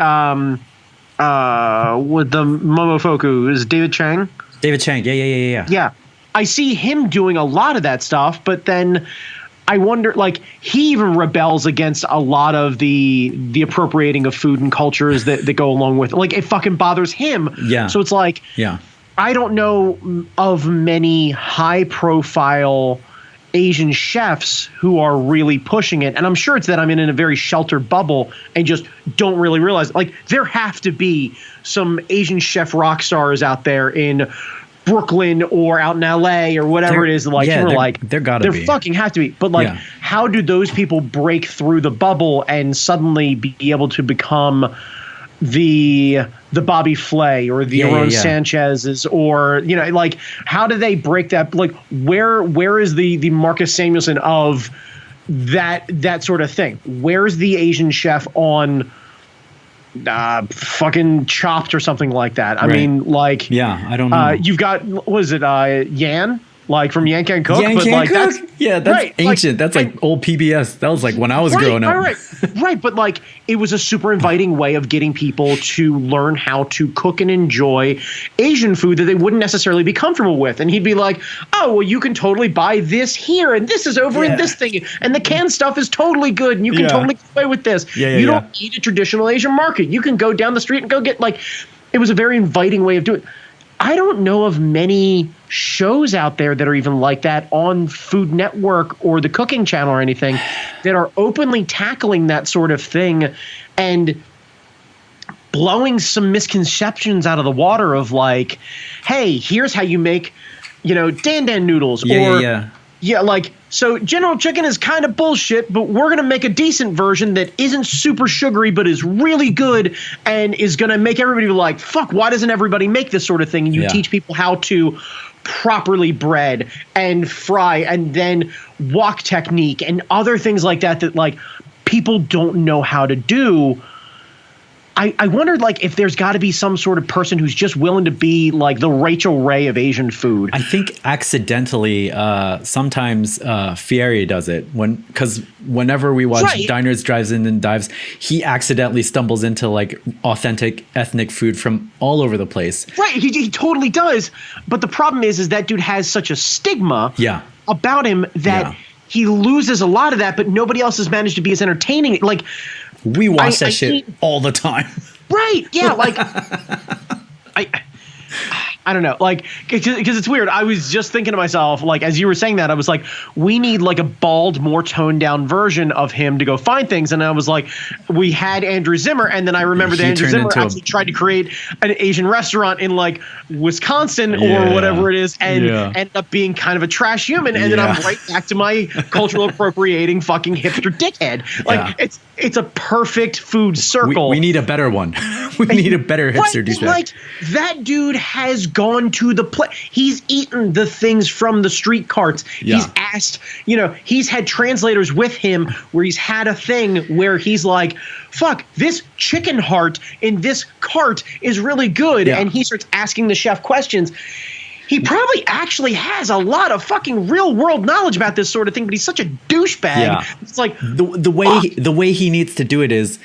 the Momofuku is David Chang. Yeah. I see him doing a lot of that stuff, but then I wonder, like, he even rebels against a lot of the appropriating of food and cultures that go along with it. Like, it fucking bothers him. Yeah. So it's like, I don't know of many high profile Asian chefs who are really pushing it. And I'm sure it's that I'm in a very sheltered bubble and just don't really realize, like, there have to be some Asian chef rock stars out there in Brooklyn or out in LA or whatever it is. Like, yeah, you're like, there gotta be. fucking have to be. But like, how do those people break through the bubble and suddenly be able to become the Bobby Flay or the Aaron Sanchez's, or, you know, like, how do they break that? Like, where is the Marcus Samuelson of that sort of thing? Where's the Asian chef on fucking Chopped or something like that? I mean, like, I don't know. You've got, what is it, Yan? Like from Yan Can Cook, Yan but Can like Cook? that's right, ancient. That's like old PBS. That was like when I was growing up. Right. But like, it was a super inviting way of getting people to learn how to cook and enjoy Asian food that they wouldn't necessarily be comfortable with. And he'd be like, "Oh, well, you can totally buy this here, and this is over in this thing, and the canned stuff is totally good, and you can totally get away with this. You don't need a traditional Asian market. You can go down the street and go get," like, it was a very inviting way of doing it. I don't know of many shows out there that are even like that on Food Network or the Cooking Channel or anything that are openly tackling that sort of thing and blowing some misconceptions out of the water of like, hey, here's how you make, you know, dan dan noodles, like, so General Chicken is kind of bullshit, but we're going to make a decent version that isn't super sugary but is really good and is going to make everybody be like, fuck, why doesn't everybody make this sort of thing? And you teach people how to properly bread and fry and then wok technique and other things like that like people don't know how to do. I wondered, like, if there's got to be some sort of person who's just willing to be like the Rachel Ray of Asian food. I think accidentally, sometimes Fieri does it because whenever we watch Diners, Drives In and Dives, he accidentally stumbles into like authentic ethnic food from all over the place. Right, he totally does. But the problem is that dude has such a stigma about him that he loses a lot of that, but nobody else has managed to be as entertaining. Like, we watch that shit all the time. Right. Yeah. Like, I don't know, like, because it's weird. I was just thinking to myself, like, as you were saying that, I was like, we need like a bald, more toned down version of him to go find things. And I was like, we had Andrew Zimmer. And then I remember that Andrew Zimmer actually tried to create an Asian restaurant in like Wisconsin or whatever it is, and ended up being kind of a trash human. And then I'm right back to my cultural appropriating fucking hipster dickhead. Like, it's a perfect food circle. We need a better one. We need a better hipster douchebag. Like, that dude has gone to the place. He's eaten the things from the street carts. He's asked, you know, he's had translators with him where he's had a thing where he's like, fuck, this chicken heart in this cart is really good. And he starts asking the chef questions. He probably actually has a lot of fucking real world knowledge about this sort of thing, but he's such a douchebag. Yeah. It's like the way he needs to do it is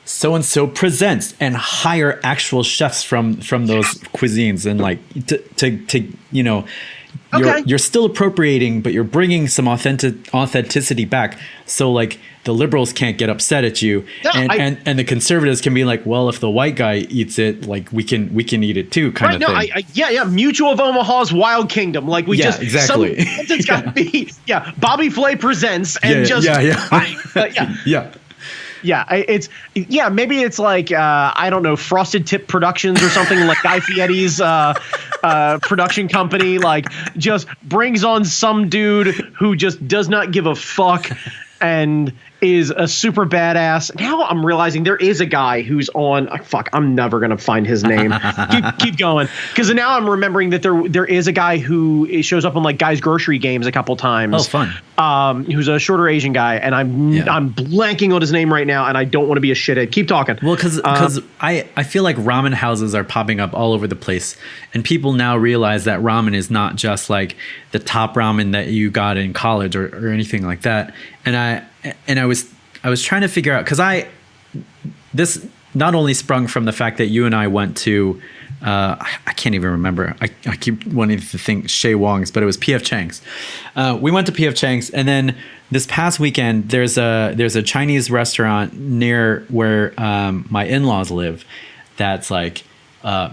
so and so presents and hire actual chefs from those cuisines, and like to you know, you're still appropriating, but you're bringing some authenticity back. So like the liberals can't get upset at you, and the conservatives can be like, well, if the white guy eats it, like we can eat it too, kind of thing. Mutual of Omaha's Wild Kingdom, like we just exactly. It's got to be Bobby Flay presents and maybe it's like I don't know, Frosted Tip Productions or something, like Guy Fieri's production company, like just brings on some dude who just does not give a fuck and is a super badass. Now I'm realizing there is a guy who's on. I'm never gonna find his name. keep going, because now I'm remembering that there is a guy who shows up on like Guy's Grocery Games a couple times. Oh, fun. Who's a shorter Asian guy, and I'm blanking on his name right now, and I don't want to be a shithead. Keep talking. Well, because I feel like ramen houses are popping up all over the place, and people now realize that ramen is not just like the top ramen that you got in college or anything like that. And I was trying to figure out, because this not only sprung from the fact that you and I went to I can't even remember. I keep wanting to think Shea Wong's, but it was P.F. Chang's. We went to P.F. Chang's, and then this past weekend there's a Chinese restaurant near where my in-laws live that's like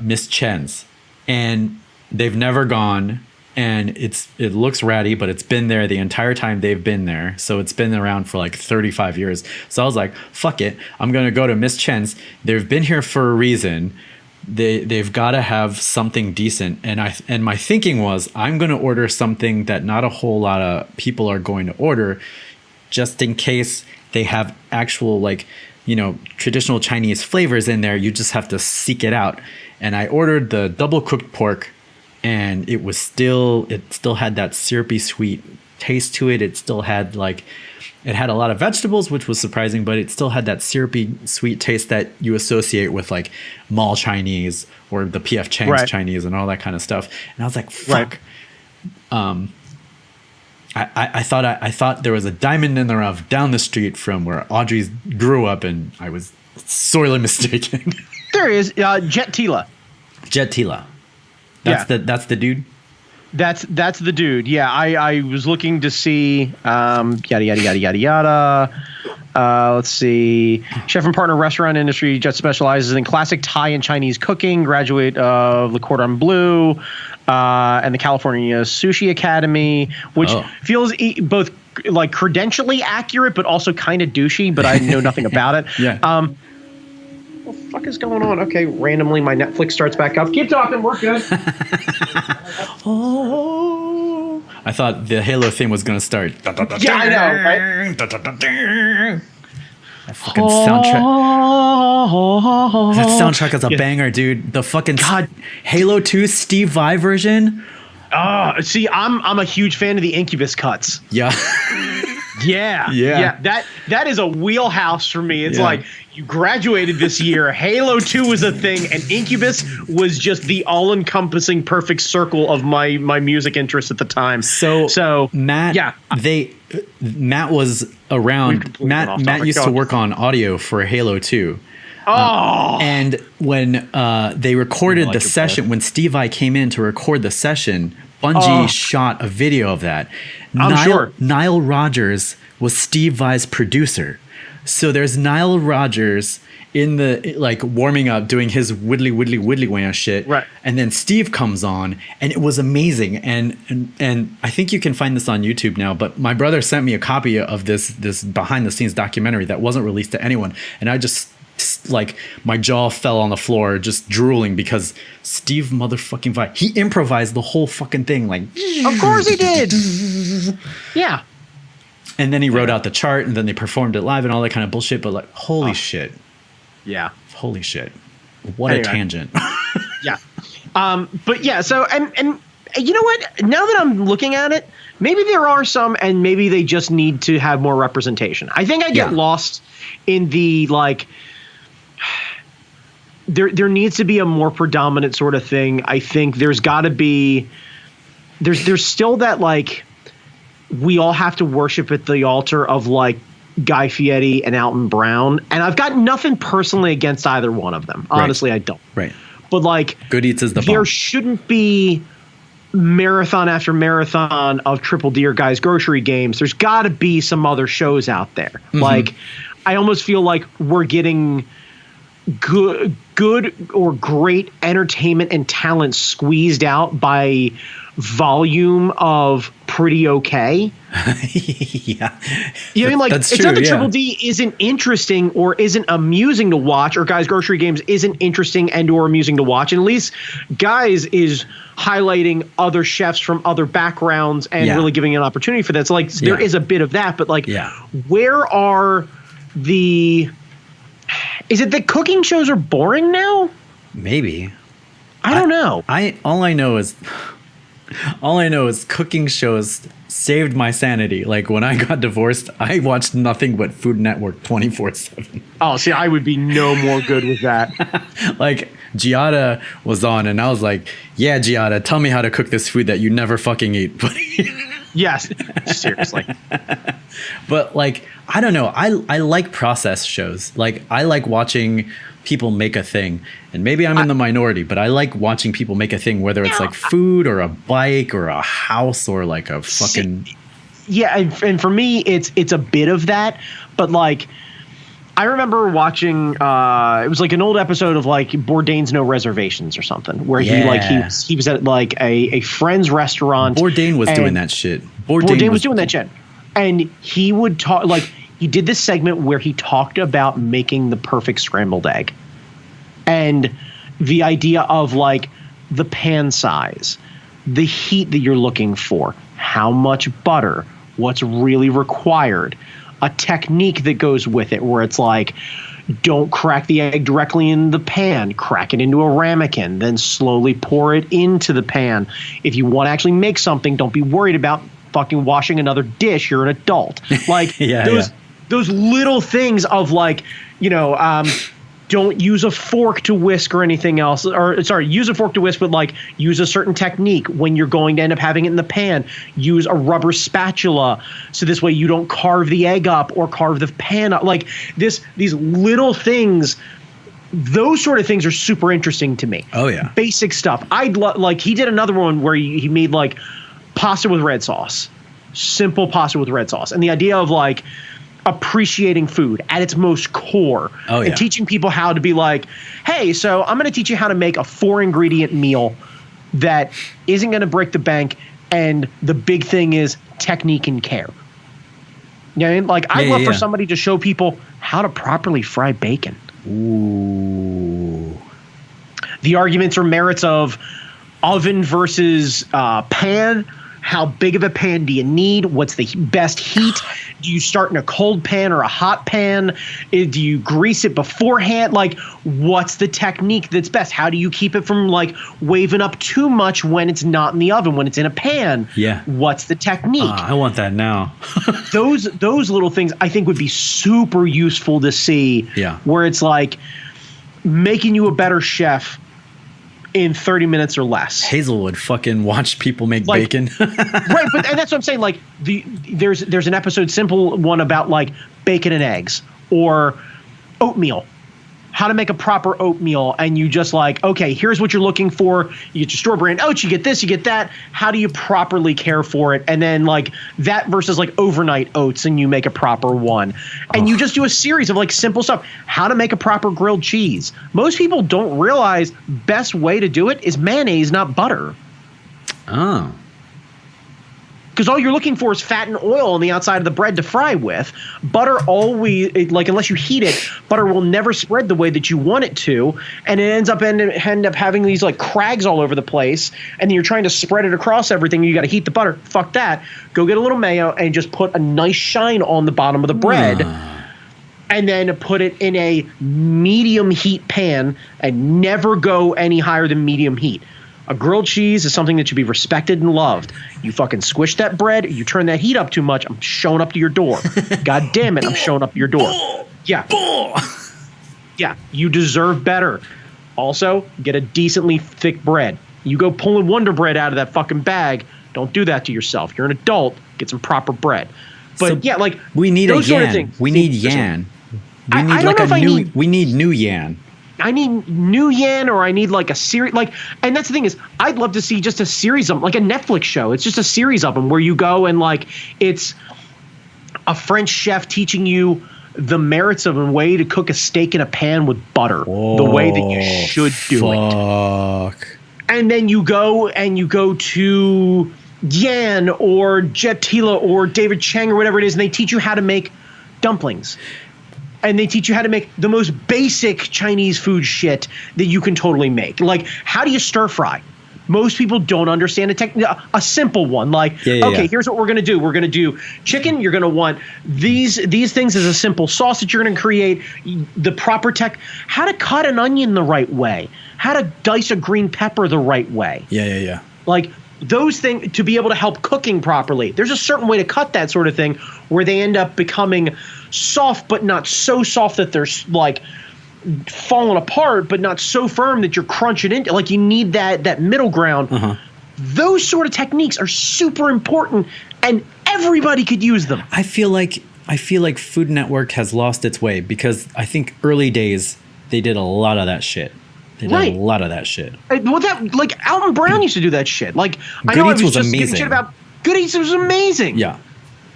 Miss Chen's, and They've never gone, and it looks ratty, but it's been there the entire time they've been there. So it's been around for like 35 years. So I was like, fuck it, I'm gonna go to Miss Chen's. They've been here for a reason. They've got to have something decent, and my thinking was, I'm gonna order something that not a whole lot of people are going to order, just in case they have actual, like, you know, traditional Chinese flavors in there. You just have to seek it out. And I ordered the double cooked pork, and it still had that syrupy sweet taste to it. It still had it had a lot of vegetables, which was surprising, but it still had that syrupy sweet taste that you associate with like mall Chinese or the PF Chang's Chinese and all that kind of stuff. And I was like, fuck. I thought there was a diamond in the rough down the street from where Audrey grew up, and I was sorely mistaken. There is Jet Tila. Jet Tila. That's the dude. That's the dude. Yeah, I was looking to see yada yada yada yada yada. Let's see. Chef and partner restaurant industry. Jet specializes in classic Thai and Chinese cooking. Graduate of Le Cordon Bleu and the California Sushi Academy, which feels both like credentially accurate, but also kind of douchey. But I know nothing about it. Yeah. What the fuck is going on? Okay, randomly my Netflix starts back up. Keep talking, we're good. Oh, I thought the Halo theme was gonna start. Yeah, I know, right? That fucking soundtrack. That soundtrack is a banger, dude. The fucking Halo 2 Steve Vai version. See, I'm a huge fan of the Incubus cuts. Yeah. Yeah. That is a wheelhouse for me. It's like, you graduated this year. Halo 2 was a thing, and Incubus was just the all-encompassing perfect circle of my music interest at the time. So Matt, Matt was around. Matt used to work on audio for Halo 2. And when they recorded the session, when Steve Vai came in to record the session, Bungie shot a video of that. Nile Rodgers was Steve Vai's producer. So there's Nile Rodgers in the warming up, doing his widdly wham shit. Right. And then Steve comes on, and it was amazing. And I think you can find this on YouTube now, but my brother sent me a copy of this behind the scenes documentary that wasn't released to anyone. And I just my jaw fell on the floor, just drooling, because Steve motherfucking Vai, he improvised the whole fucking thing. Of course he did. Yeah. And then he wrote out the chart, and then they performed it live and all that kind of bullshit. But holy shit. Yeah. Holy shit. What a tangent. Yeah. But yeah, so and you know what? Now that I'm looking at it, maybe there are some, and maybe they just need to have more representation. I think I get lost in the there needs to be a more predominant sort of thing. I think there's got to be there's still that we all have to worship at the altar of Guy Fieri and Alton Brown, and I've got nothing personally against either one of them. Honestly, I don't. Right. But Good Eats is the there bomb. Shouldn't be marathon after marathon of Triple D or Guys Grocery Games. There's got to be some other shows out there. Mm-hmm. I almost feel like we're getting good or great entertainment and talent squeezed out by volume of pretty okay. Yeah. You know what I mean? That's it's true, not that Triple D isn't interesting or isn't amusing to watch, or Guys Grocery Games isn't interesting and or amusing to watch. And at least Guys is highlighting other chefs from other backgrounds and really giving an opportunity for that. So there is a bit of that, but where are is it that cooking shows are boring now? Maybe. I don't know. All I know is cooking shows saved my sanity. When I got divorced, I watched nothing but Food Network 24/7. Oh, see, I would be no more good with that. Giada was on, and I was like, yeah, Giada, tell me how to cook this food that you never fucking eat. Yes, seriously. But I don't know. I like process shows. I like watching people make a thing, and maybe I'm in the minority, but I like watching people make a thing, whether it's food or a bike or a house or a fucking. Yeah, and for me, it's a bit of that, but I remember watching. It was like an old episode of like Bourdain's No Reservations or something, where he was at like a friend's restaurant. Bourdain was doing that shit. Bourdain was doing that shit, and he would talk like he did this segment where he talked about making the perfect scrambled egg, and the idea of like the pan size, the heat that you're looking for, how much butter, what's really required. A technique that goes with it where it's like, don't crack the egg directly in the pan, crack it into a ramekin, then slowly pour it into the pan. If you want to actually make something, don't be worried about fucking washing another dish. You're an adult. Like those little things of like, don't use a fork to whisk or anything else. Or sorry, use a fork to whisk, but like use a certain technique when you're going to end up having it in the pan. Use a rubber spatula so this way you don't carve the egg up or carve the pan up. Like these little things, those sort of things are super interesting to me. Oh yeah, basic stuff. Like he did another one where he made like pasta with red sauce, simple pasta with red sauce, and the idea of like appreciating food at its most core and teaching people how to be like, hey, so I'm going to teach you how to make a 4-ingredient meal that isn't going to break the bank. And the big thing is technique and care. You know what I mean? Like I'd love for somebody to show people how to properly fry bacon. Ooh. The arguments or merits of oven versus pan. How big of a pan do you need? What's the best heat? Do you start in a cold pan or a hot pan? Do you grease it beforehand? Like, what's the technique that's best? How do you keep it from like waving up too much when it's not in the oven, when it's in a pan? Yeah. What's the technique? I want that now. those little things I think would be super useful to see. Yeah. Where it's like making you a better chef in 30 minutes or less. Hazel would fucking watch people make bacon. Right, and that's what I'm saying. Like there's an episode, simple one about like bacon and eggs or oatmeal. How to make a proper oatmeal, and you just like, okay, here's what you're looking for. You get your store brand oats, you get this, you get that. How do you properly care for it? And then like that versus like overnight oats, and you make a proper one. And you just do a series of like simple stuff. How to make a proper grilled cheese. Most people don't realize best way to do it is mayonnaise, not butter. Oh. Because all you're looking for is fat and oil on the outside of the bread to fry with. Butter always, like unless you heat it, butter will never spread the way that you want it to, and it ends up end up having these like crags all over the place. And then you're trying to spread it across everything. You got to heat the butter. Fuck that. Go get a little mayo and just put a nice shine on the bottom of the bread. And then put it in a medium heat pan and never go any higher than medium heat. A grilled cheese is something that should be respected and loved. You fucking squish that bread, you turn that heat up too much, I'm showing up to your door. God damn it, I'm showing up to your door. Yeah. Yeah, you deserve better. Also, get a decently thick bread. You go pulling Wonder Bread out of that fucking bag, don't do that to yourself. You're an adult, get some proper bread. But so yeah, like we need those sort of things. We need yan. We need like a new we need new yan. I need new yan, or I need like a series, like, and that's the thing is, I'd love to see just a series of them, like a Netflix show. It's just a series of them where you go and like, it's a French chef teaching you the merits of a way to cook a steak in a pan with butter, the way that you should do it. And then you go to Yan or Jet Tila or David Chang or whatever it is, and they teach you how to make dumplings. And they teach you how to make the most basic Chinese food shit that you can totally make. Like, how do you stir fry? Most people don't understand a simple one. Like, here's what we're going to do. We're going to do chicken. You're going to want these things as a simple sauce that you're going to create. The proper how to cut an onion the right way. How to dice a green pepper the right way. Yeah. Like, those things to be able to help cooking properly. There's a certain way to cut that sort of thing where they end up becoming soft, but not so soft that they're like falling apart, but not so firm that you're crunching into. Like, you need that middle ground. Those sort of techniques are super important, and everybody could use them. I feel like Food Network has lost its way because I think early days they did a lot of that shit. They did a lot of that shit. Well, like Alton Brown used to do that shit. Like, I know I was just getting shit about Good Eats. It was amazing. Yeah.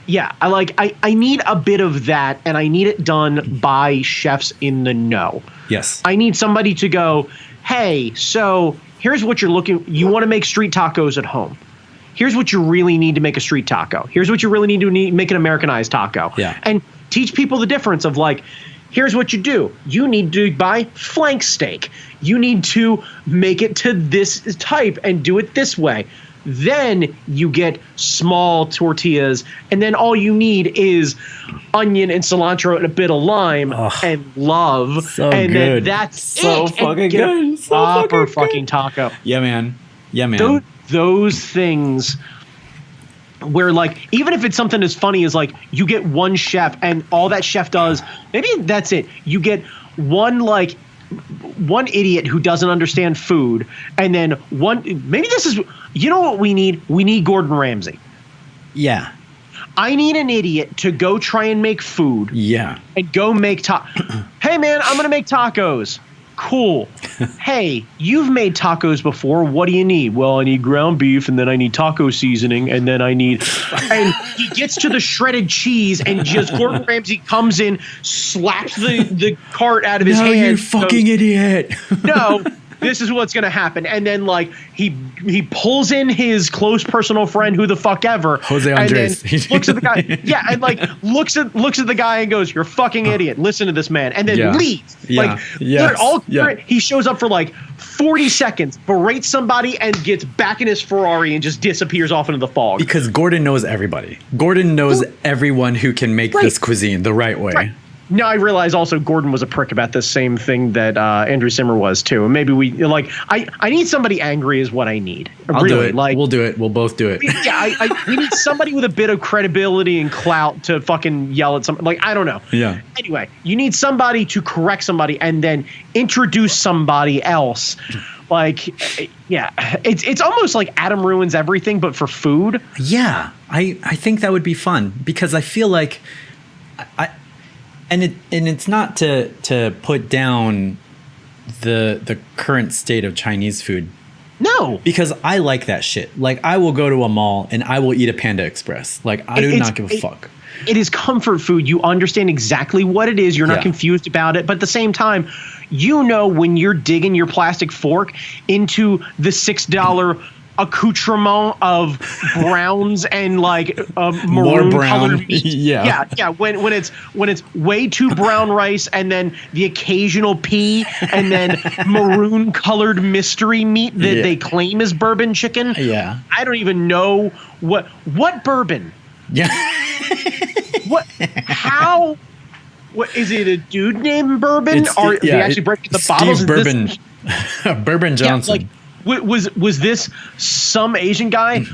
Yeah, I need a bit of that, and I need it done by chefs in the know. Yes. I need somebody to go, hey, so here's what you want to make street tacos at home. Here's what you really need to make a street taco. Here's what you really need to make an Americanized taco. Yeah. And teach people the difference of like, here's what you do. You need to buy flank steak. You need to make it to this type and do it this way. Then you get small tortillas, and then all you need is onion and cilantro and a bit of lime and love. So and good. Then that's so it. Fucking get good. A so proper fucking taco. Yeah, man. Yeah, man. Those things where like, even if it's something as funny as like you get one chef and all that chef does, maybe that's it. You get one idiot who doesn't understand food, and then maybe this is, you know what we need? We need Gordon Ramsay. Yeah. I need an idiot to go try and make food. Yeah. And go make Hey man, I'm going to make tacos. Cool. Hey, you've made tacos before. What do you need? Well, I need ground beef, and then I need taco seasoning, and then I need. And he gets to the shredded cheese, and just Gordon Ramsay comes in, slaps the cart out of his hand. You fucking idiot. No, this is what's gonna happen. And then like he pulls in his close personal friend, who the fuck ever, Jose Andres, and then looks at the guy, and like looks at the guy and goes, "You're a fucking idiot. Listen to this man," and then leaves. Yeah. Like he shows up for like 40 seconds, berates somebody, and gets back in his Ferrari and just disappears off into the fog. Because Gordon knows everybody. Gordon knows everyone who can make this cuisine the right way. Right. Now I realize also Gordon was a prick about the same thing that Andrew Simmer was too. And maybe I need somebody angry is what I need. I'll do it. We'll do it. We'll both do it. Yeah, we need somebody with a bit of credibility and clout to fucking yell at something. Like, I don't know. Yeah. Anyway, you need somebody to correct somebody and then introduce somebody else. Like, yeah, it's almost like Adam Ruins Everything, but for food. Yeah, I think that would be fun because I feel like And it's not to put down the current state of Chinese food. No. Because I like that shit. Like, I will go to a mall and I will eat a Panda Express. Like, I do not give a fuck. It is comfort food. You understand exactly what it is. You're not confused about it. But at the same time, you know when you're digging your plastic fork into the $6 accoutrement of browns and like maroon colored meat. yeah when it's way too brown rice and then the occasional pea and then maroon colored mystery meat that they claim is bourbon chicken. I don't even know what bourbon. What is it, a dude named Bourbon? Or they actually break the Steve bottles? Bourbon. Bourbon Johnson. Like, was this some Asian guy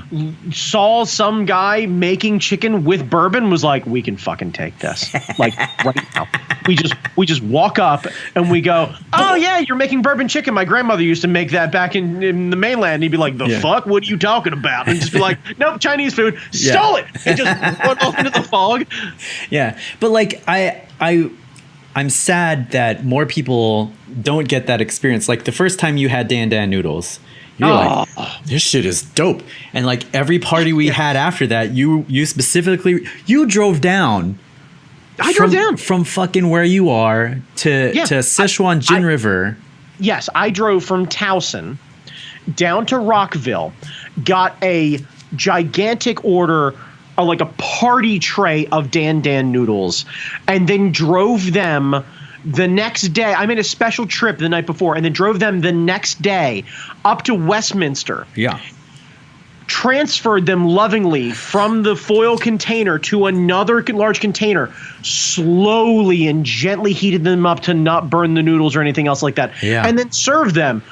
saw some guy making chicken with bourbon, was like, we can fucking take this like right now. We just walk up and we go, oh yeah, you're making bourbon chicken. My grandmother used to make that back in the mainland. And he'd be like, the fuck? What are you talking about? And just be like, nope, Chinese food. Stole it. And just run off into the fog. Yeah, but like I'm sad that more people don't get that experience. Like the first time you had Dan Dan noodles, you're like, this shit is dope. And like every party we had after that, you specifically, you drove down. I drove down from fucking where you are to Sichuan Jin River. Yes, I drove from Towson down to Rockville, got a gigantic order, like a party tray of Dan Dan noodles, and then drove them the next day. I made a special trip the night before and then drove them the next day up to Westminster. Yeah. Transferred them lovingly from the foil container to another large container, slowly and gently heated them up to not burn the noodles or anything else like that. Yeah. And then served them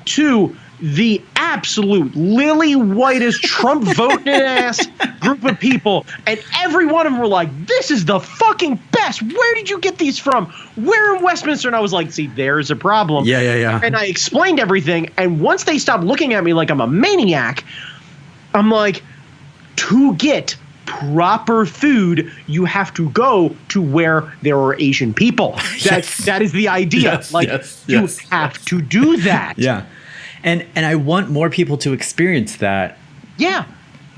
to the absolute lily whitest Trump voting ass group of people, and every one of them were like, this is the fucking best. Where did you get these from? We're in Westminster. And I was like, see, there's a problem. Yeah. And I explained everything, and once they stopped looking at me like I'm a maniac, I'm like, to get proper food, you have to go to where there are Asian people. That is the idea. You have to do that. Yeah. And I want more people to experience that. Yeah.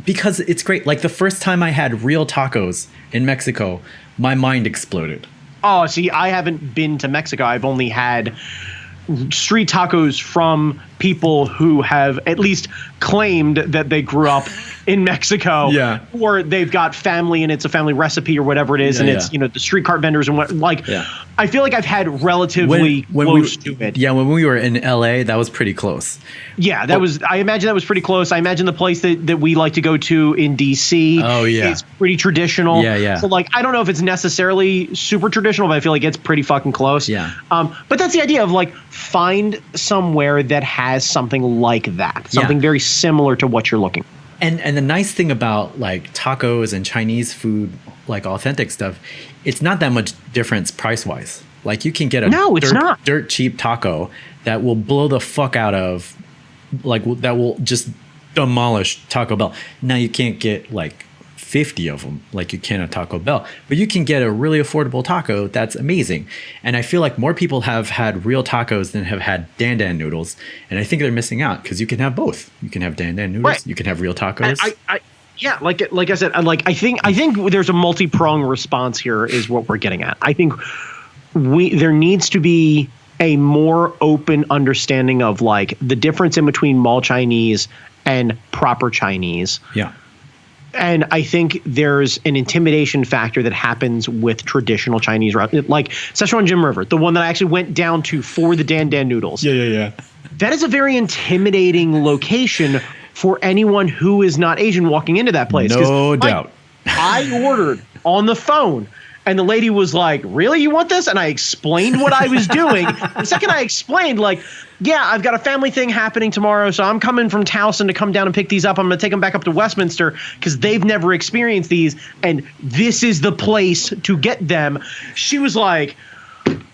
Because it's great. Like the first time I had real tacos in Mexico, my mind exploded. Oh, see, I haven't been to Mexico. I've only had street tacos from people who have at least claimed that they grew up in Mexico, or they've got family and it's a family recipe or whatever it is, and it's the street cart vendors and what I feel like I've had relatively close to it. Yeah, when we were in LA, that was pretty close. Yeah, I imagine that was pretty close. I imagine the place that we like to go to in DC is pretty traditional. Yeah. So like I don't know if it's necessarily super traditional, but I feel like it's pretty fucking close. Yeah. But that's the idea of like find somewhere that has something like that. Something very similar to what you're looking for. And the nice thing about like tacos and Chinese food, like authentic stuff, it's not that much difference price wise. Like you can get a dirt cheap taco that will blow the fuck out of, like that will just demolish Taco Bell. Now you can't get like 50 of them like you can at Taco Bell, but you can get a really affordable taco that's amazing. And I feel like more people have had real tacos than have had dan dan noodles, and I think they're missing out because you can have both. You can have dan dan noodles, you can have real tacos. Like I said, I think there's a multi-pronged response here is what we're getting at. I think there needs to be a more open understanding of like the difference in between mall Chinese and proper Chinese. Yeah. And I think there's an intimidation factor that happens with traditional Chinese, like Szechuan Jim River, the one that I actually went down to for the dan dan noodles. Yeah. That is a very intimidating location for anyone who is not Asian walking into that place. No doubt. I ordered on the phone. And the lady was like, really, you want this? And I explained what I was doing. The second I explained, like, yeah, I've got a family thing happening tomorrow, so I'm coming from Towson to come down and pick these up. I'm going to take them back up to Westminster because they've never experienced these, and this is the place to get them. She was like,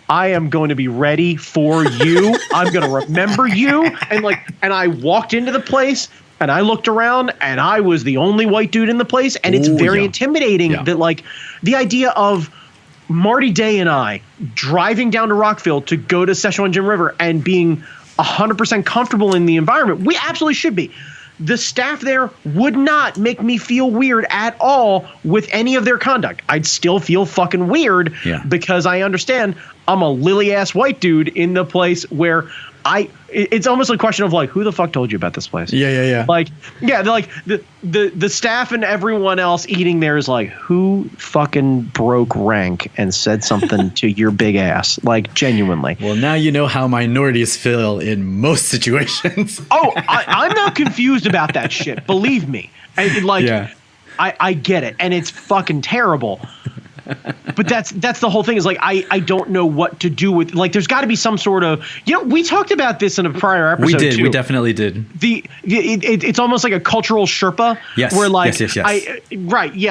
I am going to be ready for you. I'm going to remember you. And I walked into the place. And I looked around, and I was the only white dude in the place, and it's very intimidating that, like, the idea of Marty Day and I driving down to Rockville to go to Szechuan Jim River and being 100% comfortable in the environment. We absolutely should be. The staff there would not make me feel weird at all with any of their conduct. I'd still feel fucking weird because I understand I'm a lily-ass white dude in the place where it's almost a question of like, who the fuck told you about this place? Yeah. Like, yeah, like the staff and everyone else eating there is like, who fucking broke rank and said something to your big ass? Like, genuinely. Well, now you know how minorities feel in most situations. Oh, I'm not confused about that shit. Believe me. I get it, and it's fucking terrible. But that's the whole thing is like I don't know what to do with, like, there's got to be some sort of, we talked about this in a prior episode. We definitely did. It's almost like a cultural Sherpa. Yes. Where like yes.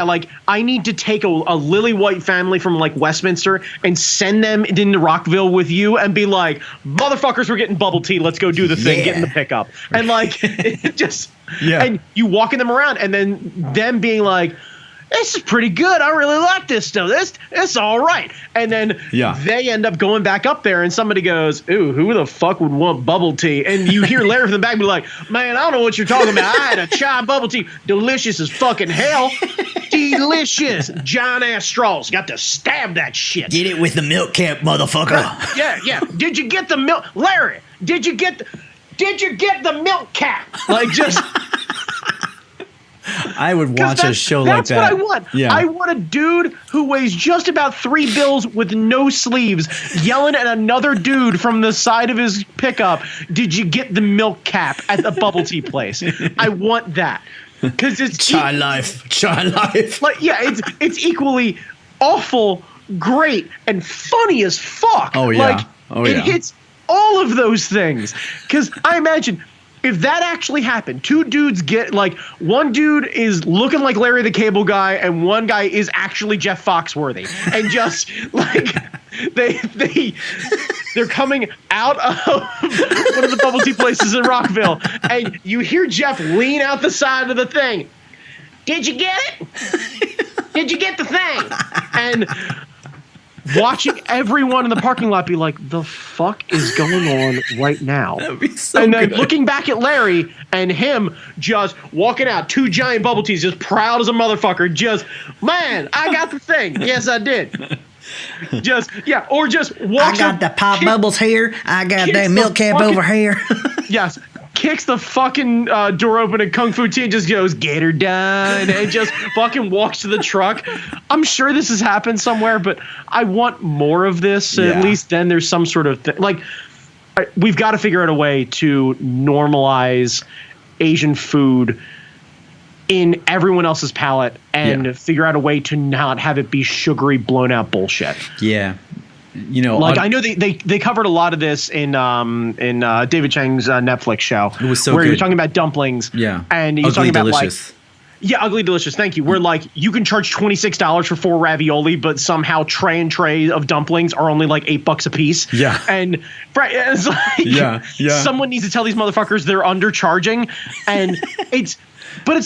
Like I need to take a lily white family from like Westminster and send them into Rockville with you and be like, motherfuckers, we're getting bubble tea. Let's go do the thing. Get in the pickup. And like it just and you walking them around and then them being like, this is pretty good. I really like this stuff. This all right. And then they end up going back up there and somebody goes, ooh, who the fuck would want bubble tea? And you hear Larry from the back be like, man, I don't know what you're talking about. I had a chai bubble tea. Delicious as fucking hell. Delicious. Giant ass straws. Got to stab that shit. Get it with the milk cap, motherfucker. Yeah. Did you get the milk? Larry, did you get the milk cap? Like just... I would watch a show like that. That's what I want. Yeah. I want a dude who weighs just about 3 bills with no sleeves yelling at another dude from the side of his pickup, did you get the milk cap at the bubble tea place? I want that. Because it's Chai life. Like, yeah, it's equally awful, great, and funny as fuck. Oh, yeah. Like, it hits all of those things. Because I imagine... if that actually happened, 2 dudes get like, one dude is looking like Larry the Cable Guy and one guy is actually Jeff Foxworthy, and just like they're coming out of one of the bubble tea places in Rockville, and you hear Jeff lean out the side of the thing. Did you get it? Did you get the thing? And watching everyone in the parking lot be like, the fuck is going on right now? That'd be so and then good. looking back at Larry and him just walking out, 2 giant bubble teas, just proud as a motherfucker. Just, man, I got the thing. Yes, I did. Just, yeah. Or just walks I got the pop bubbles here. I got that milk cap over here. Yes. Kicks the fucking door open and Kung Fu Tea just goes, get her done, and just fucking walks to the truck. I'm sure this has happened somewhere, but I want more of this. At least then there's some sort of thing. Like, we've got to figure out a way to normalize Asian food in everyone else's palate and figure out a way to not have it be sugary, blown out bullshit. Yeah. You know, like I know they covered a lot of this in David Chang's Netflix show. It was so where good. you're talking about dumplings. Yeah. And you're Ugly talking about Delicious. Ugly Delicious. Thank you. Where like you can charge $26 for 4 ravioli, but somehow tray and tray of dumplings are only like $8 a piece. Yeah. And it's like someone needs to tell these motherfuckers they're undercharging, and it's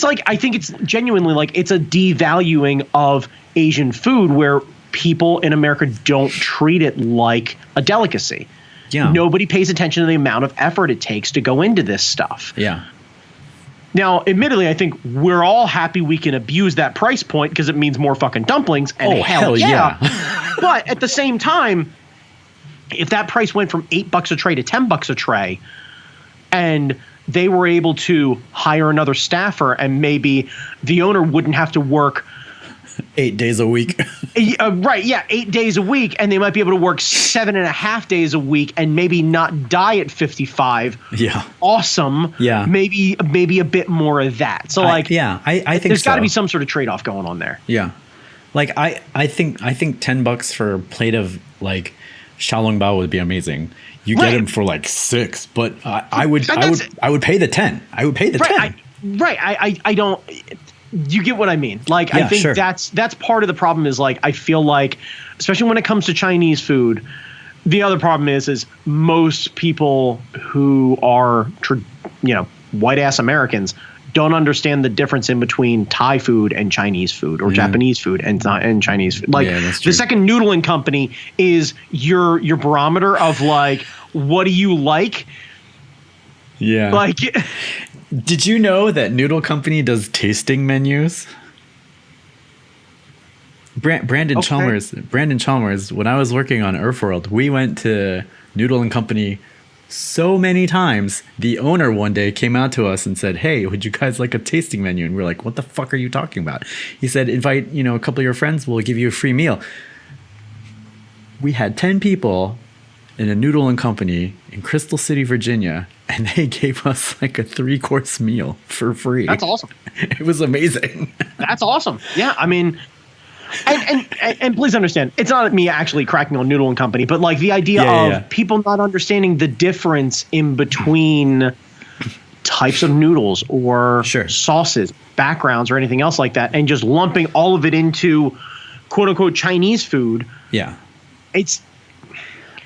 like I think it's genuinely like it's a devaluing of Asian food where people in America don't treat it like a delicacy. Yeah. Nobody pays attention to the amount of effort it takes to go into this stuff. Yeah. Now, admittedly, I think we're all happy we can abuse that price point because it means more fucking dumplings. And hell yeah. But at the same time, if that price went from $8 a tray to $10 a tray, and they were able to hire another staffer, and maybe the owner wouldn't have to work 8 days a week. Right. Yeah. 8 days a week. And they might be able to work 7.5 days a week and maybe not die at 55. Yeah. Awesome. Yeah. Maybe a bit more of that. So I think there's got to be some sort of trade-off going on there. Yeah. Like I think $10 for a plate of like xiaolongbao would be amazing. You get them for like 6, but I would pay the 10. I would pay the 10. I don't. You get what I mean? Like, I think that's part of the problem is like, I feel like, especially when it comes to Chinese food, the other problem is most people who are, white ass Americans don't understand the difference in between Thai food and Chinese food or Japanese food and Chinese food. Like the second noodling company is your barometer of like, what do you like? Yeah. Like, did you know that Noodle Company does tasting menus? Brandon Chalmers, when I was working on Earthworld, we went to Noodle and Company so many times. The owner one day came out to us and said, "Hey, would you guys like a tasting menu?" And we're like, "What the fuck are you talking about?" He said, "Invite, a couple of your friends, we'll give you a free meal." We had 10 people in a Noodle and Company in Crystal City, Virginia, and they gave us like a 3-course meal for free. That's awesome. It was amazing. That's awesome. Yeah, I mean, and please understand, it's not me actually cracking on Noodle and Company, but like the idea of people not understanding the difference in between types of noodles or sauces, backgrounds, or anything else like that, and just lumping all of it into quote unquote Chinese food. Yeah.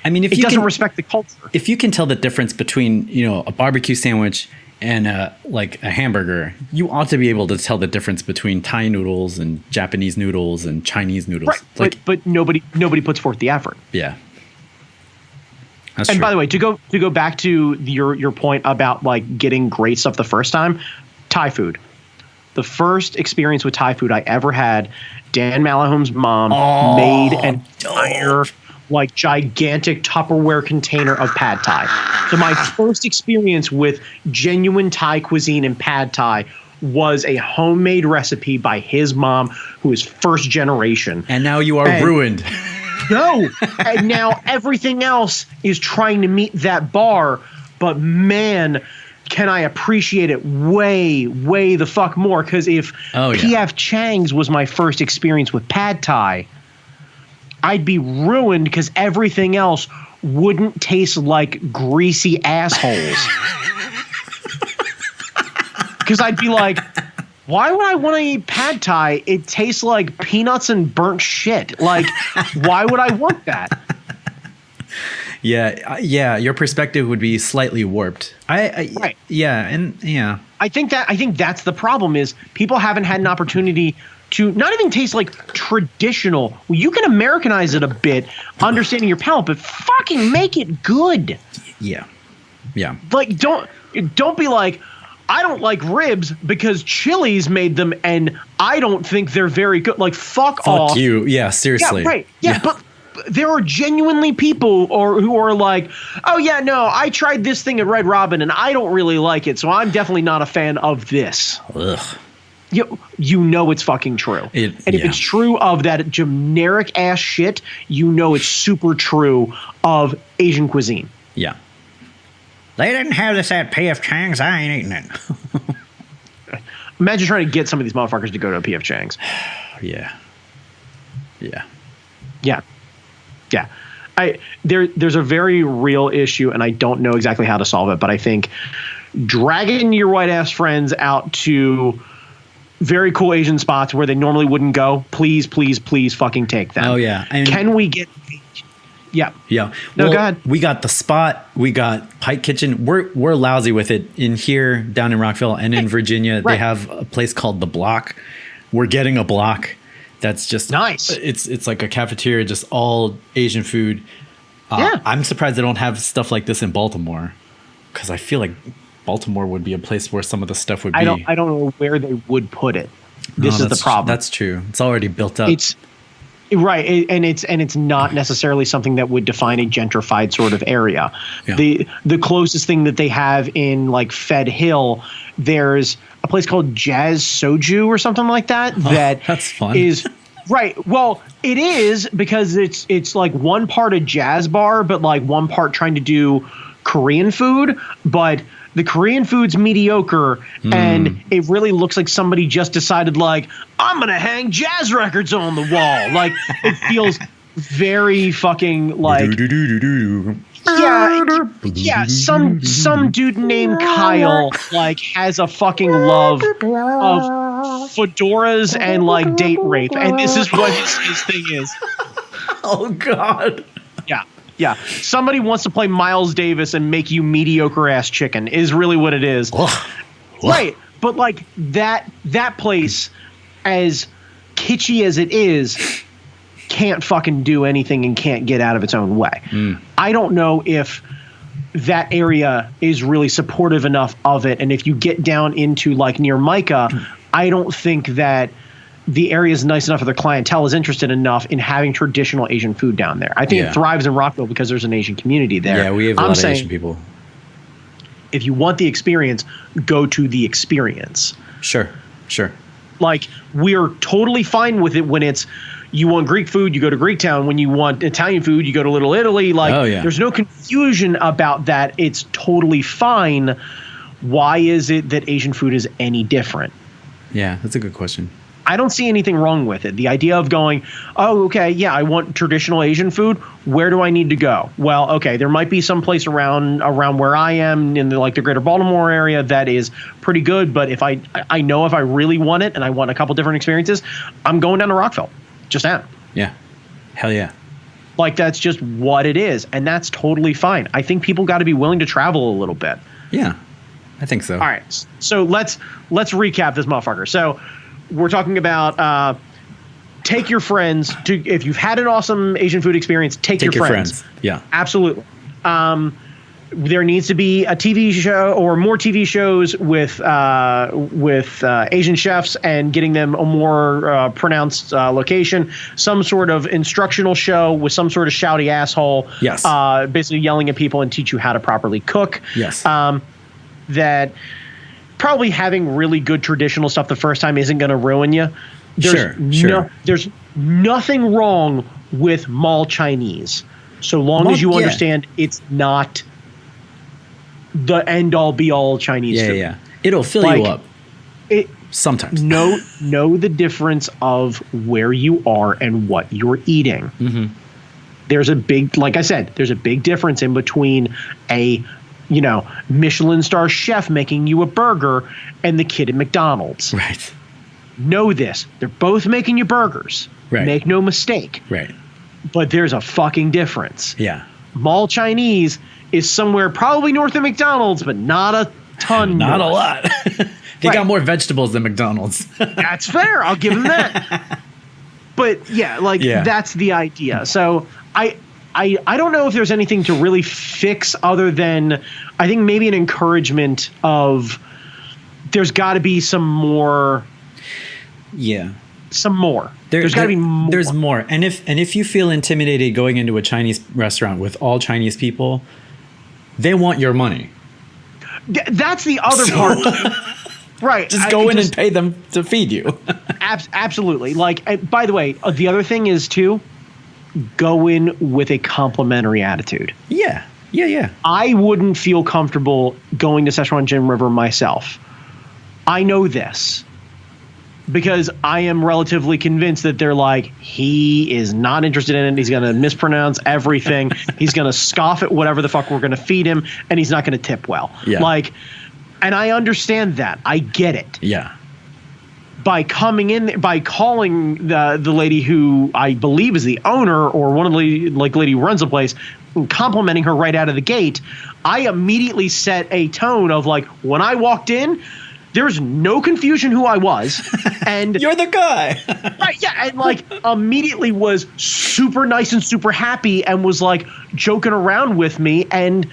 I mean, it doesn't respect the culture. If you can tell the difference between, a barbecue sandwich and like a hamburger, you ought to be able to tell the difference between Thai noodles and Japanese noodles and Chinese noodles. Right. But nobody puts forth the effort. Yeah. That's true. By the way, to go back to your point about like getting great stuff the first time, Thai food. The first experience with Thai food I ever had, Dan Malahome's mom made an entire like gigantic Tupperware container of pad Thai. So my first experience with genuine Thai cuisine and pad Thai was a homemade recipe by his mom, who is first generation. And now you are ruined. No. And now everything else is trying to meet that bar. But man, can I appreciate it way, way the fuck more. Because if P.F. Chang's was my first experience with pad Thai, I'd be ruined because everything else wouldn't taste like greasy assholes. Because I'd be like, why would I want to eat pad Thai? It tastes like peanuts and burnt shit. Like, why would I want that? Yeah. Your perspective would be slightly warped. Right. Yeah, and yeah. I think that's the problem is people haven't had an opportunity to not even taste like traditional. Well, you can Americanize it a bit, understanding your palate, but fucking make it good. Yeah. Yeah. Like, don't be like, I don't like ribs because Chili's made them and I don't think they're very good. Like, fuck off. Fuck you. Yeah, seriously. Yeah, right. Yeah, but there are genuinely people who are like, oh, yeah, no, I tried this thing at Red Robin and I don't really like it, so I'm definitely not a fan of this. Ugh. You know it's fucking true. If it's true of that generic ass shit, you know it's super true of Asian cuisine. Yeah. They didn't have this at P.F. Chang's. I ain't eating it. Imagine trying to get some of these motherfuckers to go to a P.F. Chang's. Yeah. Yeah. Yeah. Yeah. There's a very real issue, and I don't know exactly how to solve it, but I think dragging your white ass friends out to very cool Asian spots where they normally wouldn't go, please fucking take them. Oh, yeah. Can we get... Yeah. Yeah. No, go ahead. We got The Spot. We got Pike Kitchen. We're lousy with it in here, down in Rockville and in Virginia. Right. They have a place called The Block. We're getting a block that's just nice. It's like a cafeteria, just all Asian food. Yeah. I'm surprised they don't have stuff like this in Baltimore, because I feel like Baltimore would be a place where some of the stuff would be. I don't know where they would put it. This is the problem. That's true. It's already built up. It's right, and it's not necessarily something that would define a gentrified sort of area. Yeah. The closest thing that they have in like Fed Hill, there's a place called Jazz Soju or something like that. That's fun. Is right. Well, it is, because it's like one part a jazz bar, but like one part trying to do Korean food, but the Korean food's mediocre, and it really looks like somebody just decided, like, I'm going to hang jazz records on the wall. Like, it feels very fucking like... Yeah, some dude named Kyle, like, has a fucking love of fedoras and, like, date rape, and this is what his thing is. Oh, God. Yeah, somebody wants to play Miles Davis and make you mediocre ass chicken is really what it is. Right, but like that place, as kitschy as it is, can't fucking do anything and can't get out of its own way. I don't know if that area is really supportive enough of it, and if you get down into like near Micah, I don't think that the area is nice enough, or their clientele is interested enough in having traditional Asian food down there. I think it thrives in Rockville because there's an Asian community there. Yeah, we have a lot of Asian people. If you want the experience, go to the experience. Sure. Like, we're totally fine with it when it's, you want Greek food, you go to Greektown. When you want Italian food, you go to Little Italy. Like, there's no confusion about that. It's totally fine. Why is it that Asian food is any different? Yeah, that's a good question. I don't see anything wrong with it. The idea of going, oh, okay, yeah, I want traditional Asian food. Where do I need to go? Well, okay, there might be some place around where I am in the greater Baltimore area that is pretty good. But if I know if I really want it and I want a couple different experiences, I'm going down to Rockville. Just am. Yeah. Hell yeah. Like, that's just what it is. And that's totally fine. I think people got to be willing to travel a little bit. Yeah, I think so. All right. So let's recap this motherfucker. So we're talking about take your friends to, if you've had an awesome Asian food experience, take your friends. Yeah, absolutely. There needs to be a TV show or more TV shows with Asian chefs and getting them a more pronounced location. Some sort of instructional show with some sort of shouty asshole. Yes. Basically yelling at people and teach you how to properly cook. Yes. That probably having really good traditional stuff the first time isn't going to ruin you. There's nothing wrong with mall Chinese, so long as you understand it's not the end all be all Chinese food. Yeah, it'll fill you up. Sometimes. Know the difference of where you are and what you're eating. Mm-hmm. There's a big, like I said, there's a big difference in between a Michelin star chef making you a burger and the kid at McDonald's. Right. Know this. They're both making you burgers. Right. Make no mistake. Right. But there's a fucking difference. Yeah. Mall Chinese is somewhere probably north of McDonald's, but not a ton. Not north. a lot. They got more vegetables than McDonald's. That's fair. I'll give them that. But yeah, that's the idea. So I don't know if there's anything to really fix other than I think maybe an encouragement of there's got to be some more. Yeah. Some more. There's got to be more. There's more. And if you feel intimidated going into a Chinese restaurant with all Chinese people, they want your money. That's the other part. Right. Just go in and pay them to feed you. Absolutely. By the way, the other thing is too, go in with a complimentary attitude. Yeah. I wouldn't feel comfortable going to Szechuan Jim River myself. I know this because I am relatively convinced that they're like, he is not interested in it. He's going to mispronounce everything. He's going to scoff at whatever the fuck we're going to feed him, and he's not going to tip well. Yeah. And I understand that. I get it. Yeah. By coming in, by calling the lady who I believe is the owner or one of the lady who runs the place, and complimenting her right out of the gate, I immediately set a tone of when I walked in, there's no confusion who I was, and you're the guy. Right? Yeah, and immediately was super nice and super happy and was joking around with me. And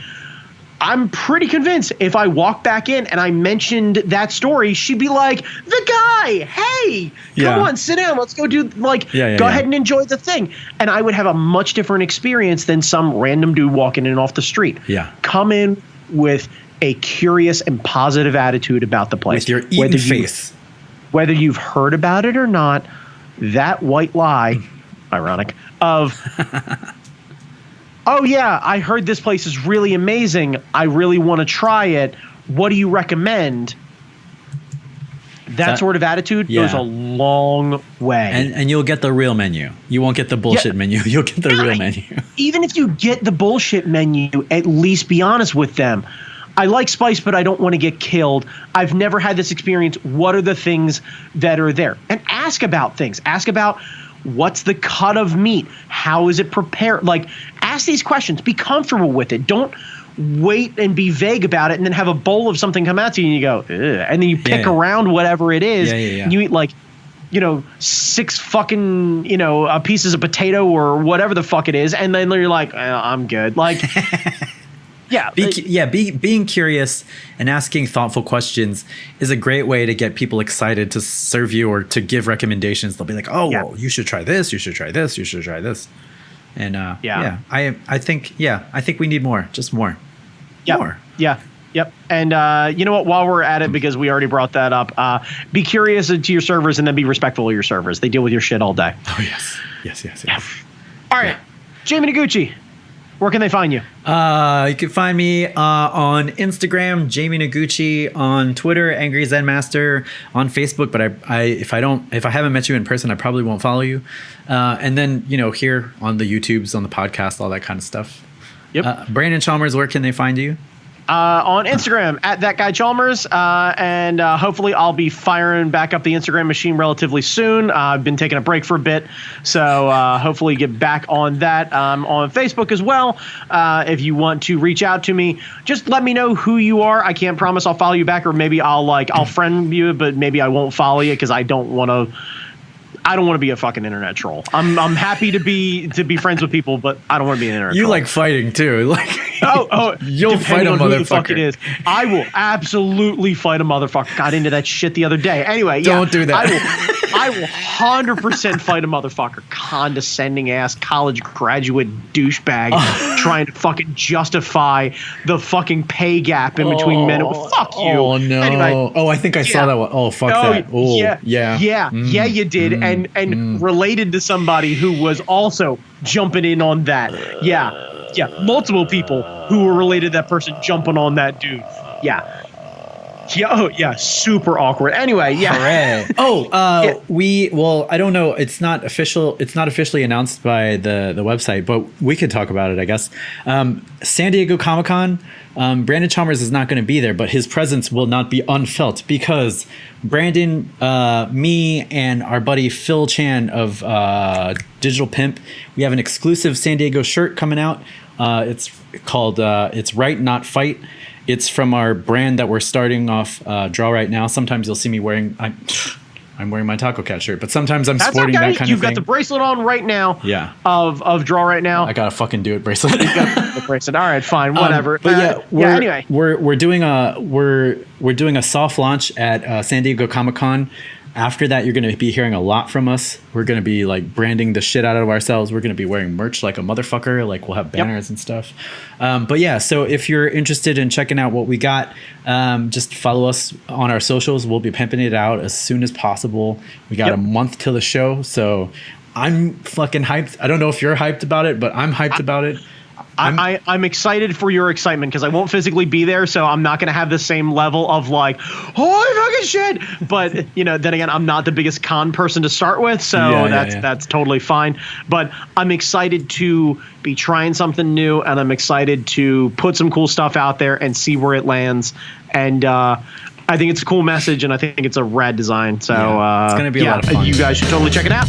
I'm pretty convinced if I walked back in and I mentioned that story, she'd be like, the guy, hey, come on, sit down. Let's go do go ahead and enjoy the thing. And I would have a much different experience than some random dude walking in off the street. Yeah. Come in with a curious and positive attitude about the place. With your eaten face. Whether you've heard about it or not, that white lie, ironic, of oh yeah, I heard this place is really amazing. I really want to try it. What do you recommend? That sort of attitude goes a long way. And you'll get the real menu. You won't get the bullshit menu. You'll get the real menu. Even if you get the bullshit menu, at least be honest with them. I like spice, but I don't want to get killed. I've never had this experience. What are the things that are there? And ask about things. Ask about what's the cut of meat? How is it prepared? Ask these questions. Be comfortable with it. Don't wait and be vague about it and then have a bowl of something come out to you and you go, ugh, and then you pick around whatever it is. And you eat 6 fucking, pieces of potato or whatever the fuck it is. And then you're like, I'm good. Being curious and asking thoughtful questions is a great way to get people excited to serve you or to give recommendations. They'll be like, well, you should try this. You should try this. You should try this. And I think we need more, just more. Yep. More. Yeah. Yep. And you know what? While we're at it, because we already brought that up, be curious to your servers and then be respectful of your servers. They deal with your shit all day. Oh, yes. All right. Jamie Noguchi. Where can they find you? You can find me on Instagram, Jamie Noguchi, on Twitter, Angry Zen Master, on Facebook. But if I haven't met you in person, I probably won't follow you. And then here on the YouTubes, on the podcast, all that kind of stuff. Yep. Brandon Chalmers, where can they find you? On Instagram at that guy Chalmers, and hopefully I'll be firing back up the Instagram machine relatively soon. I've been taking a break for a bit, so hopefully get back on that. On Facebook as well. If you want to reach out to me, just let me know who you are. I can't promise I'll follow you back, or maybe I'll friend you, but maybe I won't follow you because I don't want to. I don't want to be a fucking internet troll. I'm happy to be friends with people, but I don't want to be an internet troll. You like fighting too. You'll fight a motherfucker. Who the fuck it is. I will absolutely fight a motherfucker. Got into that shit the other day. Anyway, don't do that. I will 100% fight a motherfucker. Condescending ass college graduate douchebag trying to fucking justify the fucking pay gap in between men. Fuck you. Oh no. Anyway, I think I saw that one. Oh fuck that. Oh yeah. You did. And related to somebody who was also jumping in on that. Multiple people who were related to that person jumping on that dude. Super awkward. Anyway, I don't know. It's not officially announced by the website, but we could talk about it, I guess. San Diego Comic-Con, Brandon Chalmers is not going to be there, but his presence will not be unfelt because Brandon, me, and our buddy Phil Chan of Digital Pimp, we have an exclusive San Diego shirt coming out. It's called It's Right Not Fight. It's from our brand that we're starting off Draw right now. Sometimes you'll see me wearing. I'm wearing my Taco Cat shirt, but sometimes I'm sporting that kind of thing. You've got the bracelet on right now. Yeah. Of Draw right now. I gotta fucking do it bracelet. You got the bracelet. All right, fine, whatever. But anyway, we're doing a soft launch at San Diego Comic-Con. After that, you're going to be hearing a lot from us. We're going to be like branding the shit out of ourselves. We're going to be wearing merch like a motherfucker. Like we'll have banners and stuff. But yeah, so if you're interested in checking out what we got, just follow us on our socials. We'll be pimping it out as soon as possible. We got a month till the show. So I'm fucking hyped. I don't know if you're hyped about it, but I'm hyped about it. I'm excited for your excitement because I won't physically be there, so I'm not going to have the same level of like, holy fucking shit. But then again, I'm not the biggest con person to start with, so that's totally fine. But I'm excited to be trying something new, and I'm excited to put some cool stuff out there and see where it lands. And I think it's a cool message, and I think it's a rad design. So it's going to be a lot of fun. You guys should totally check it out.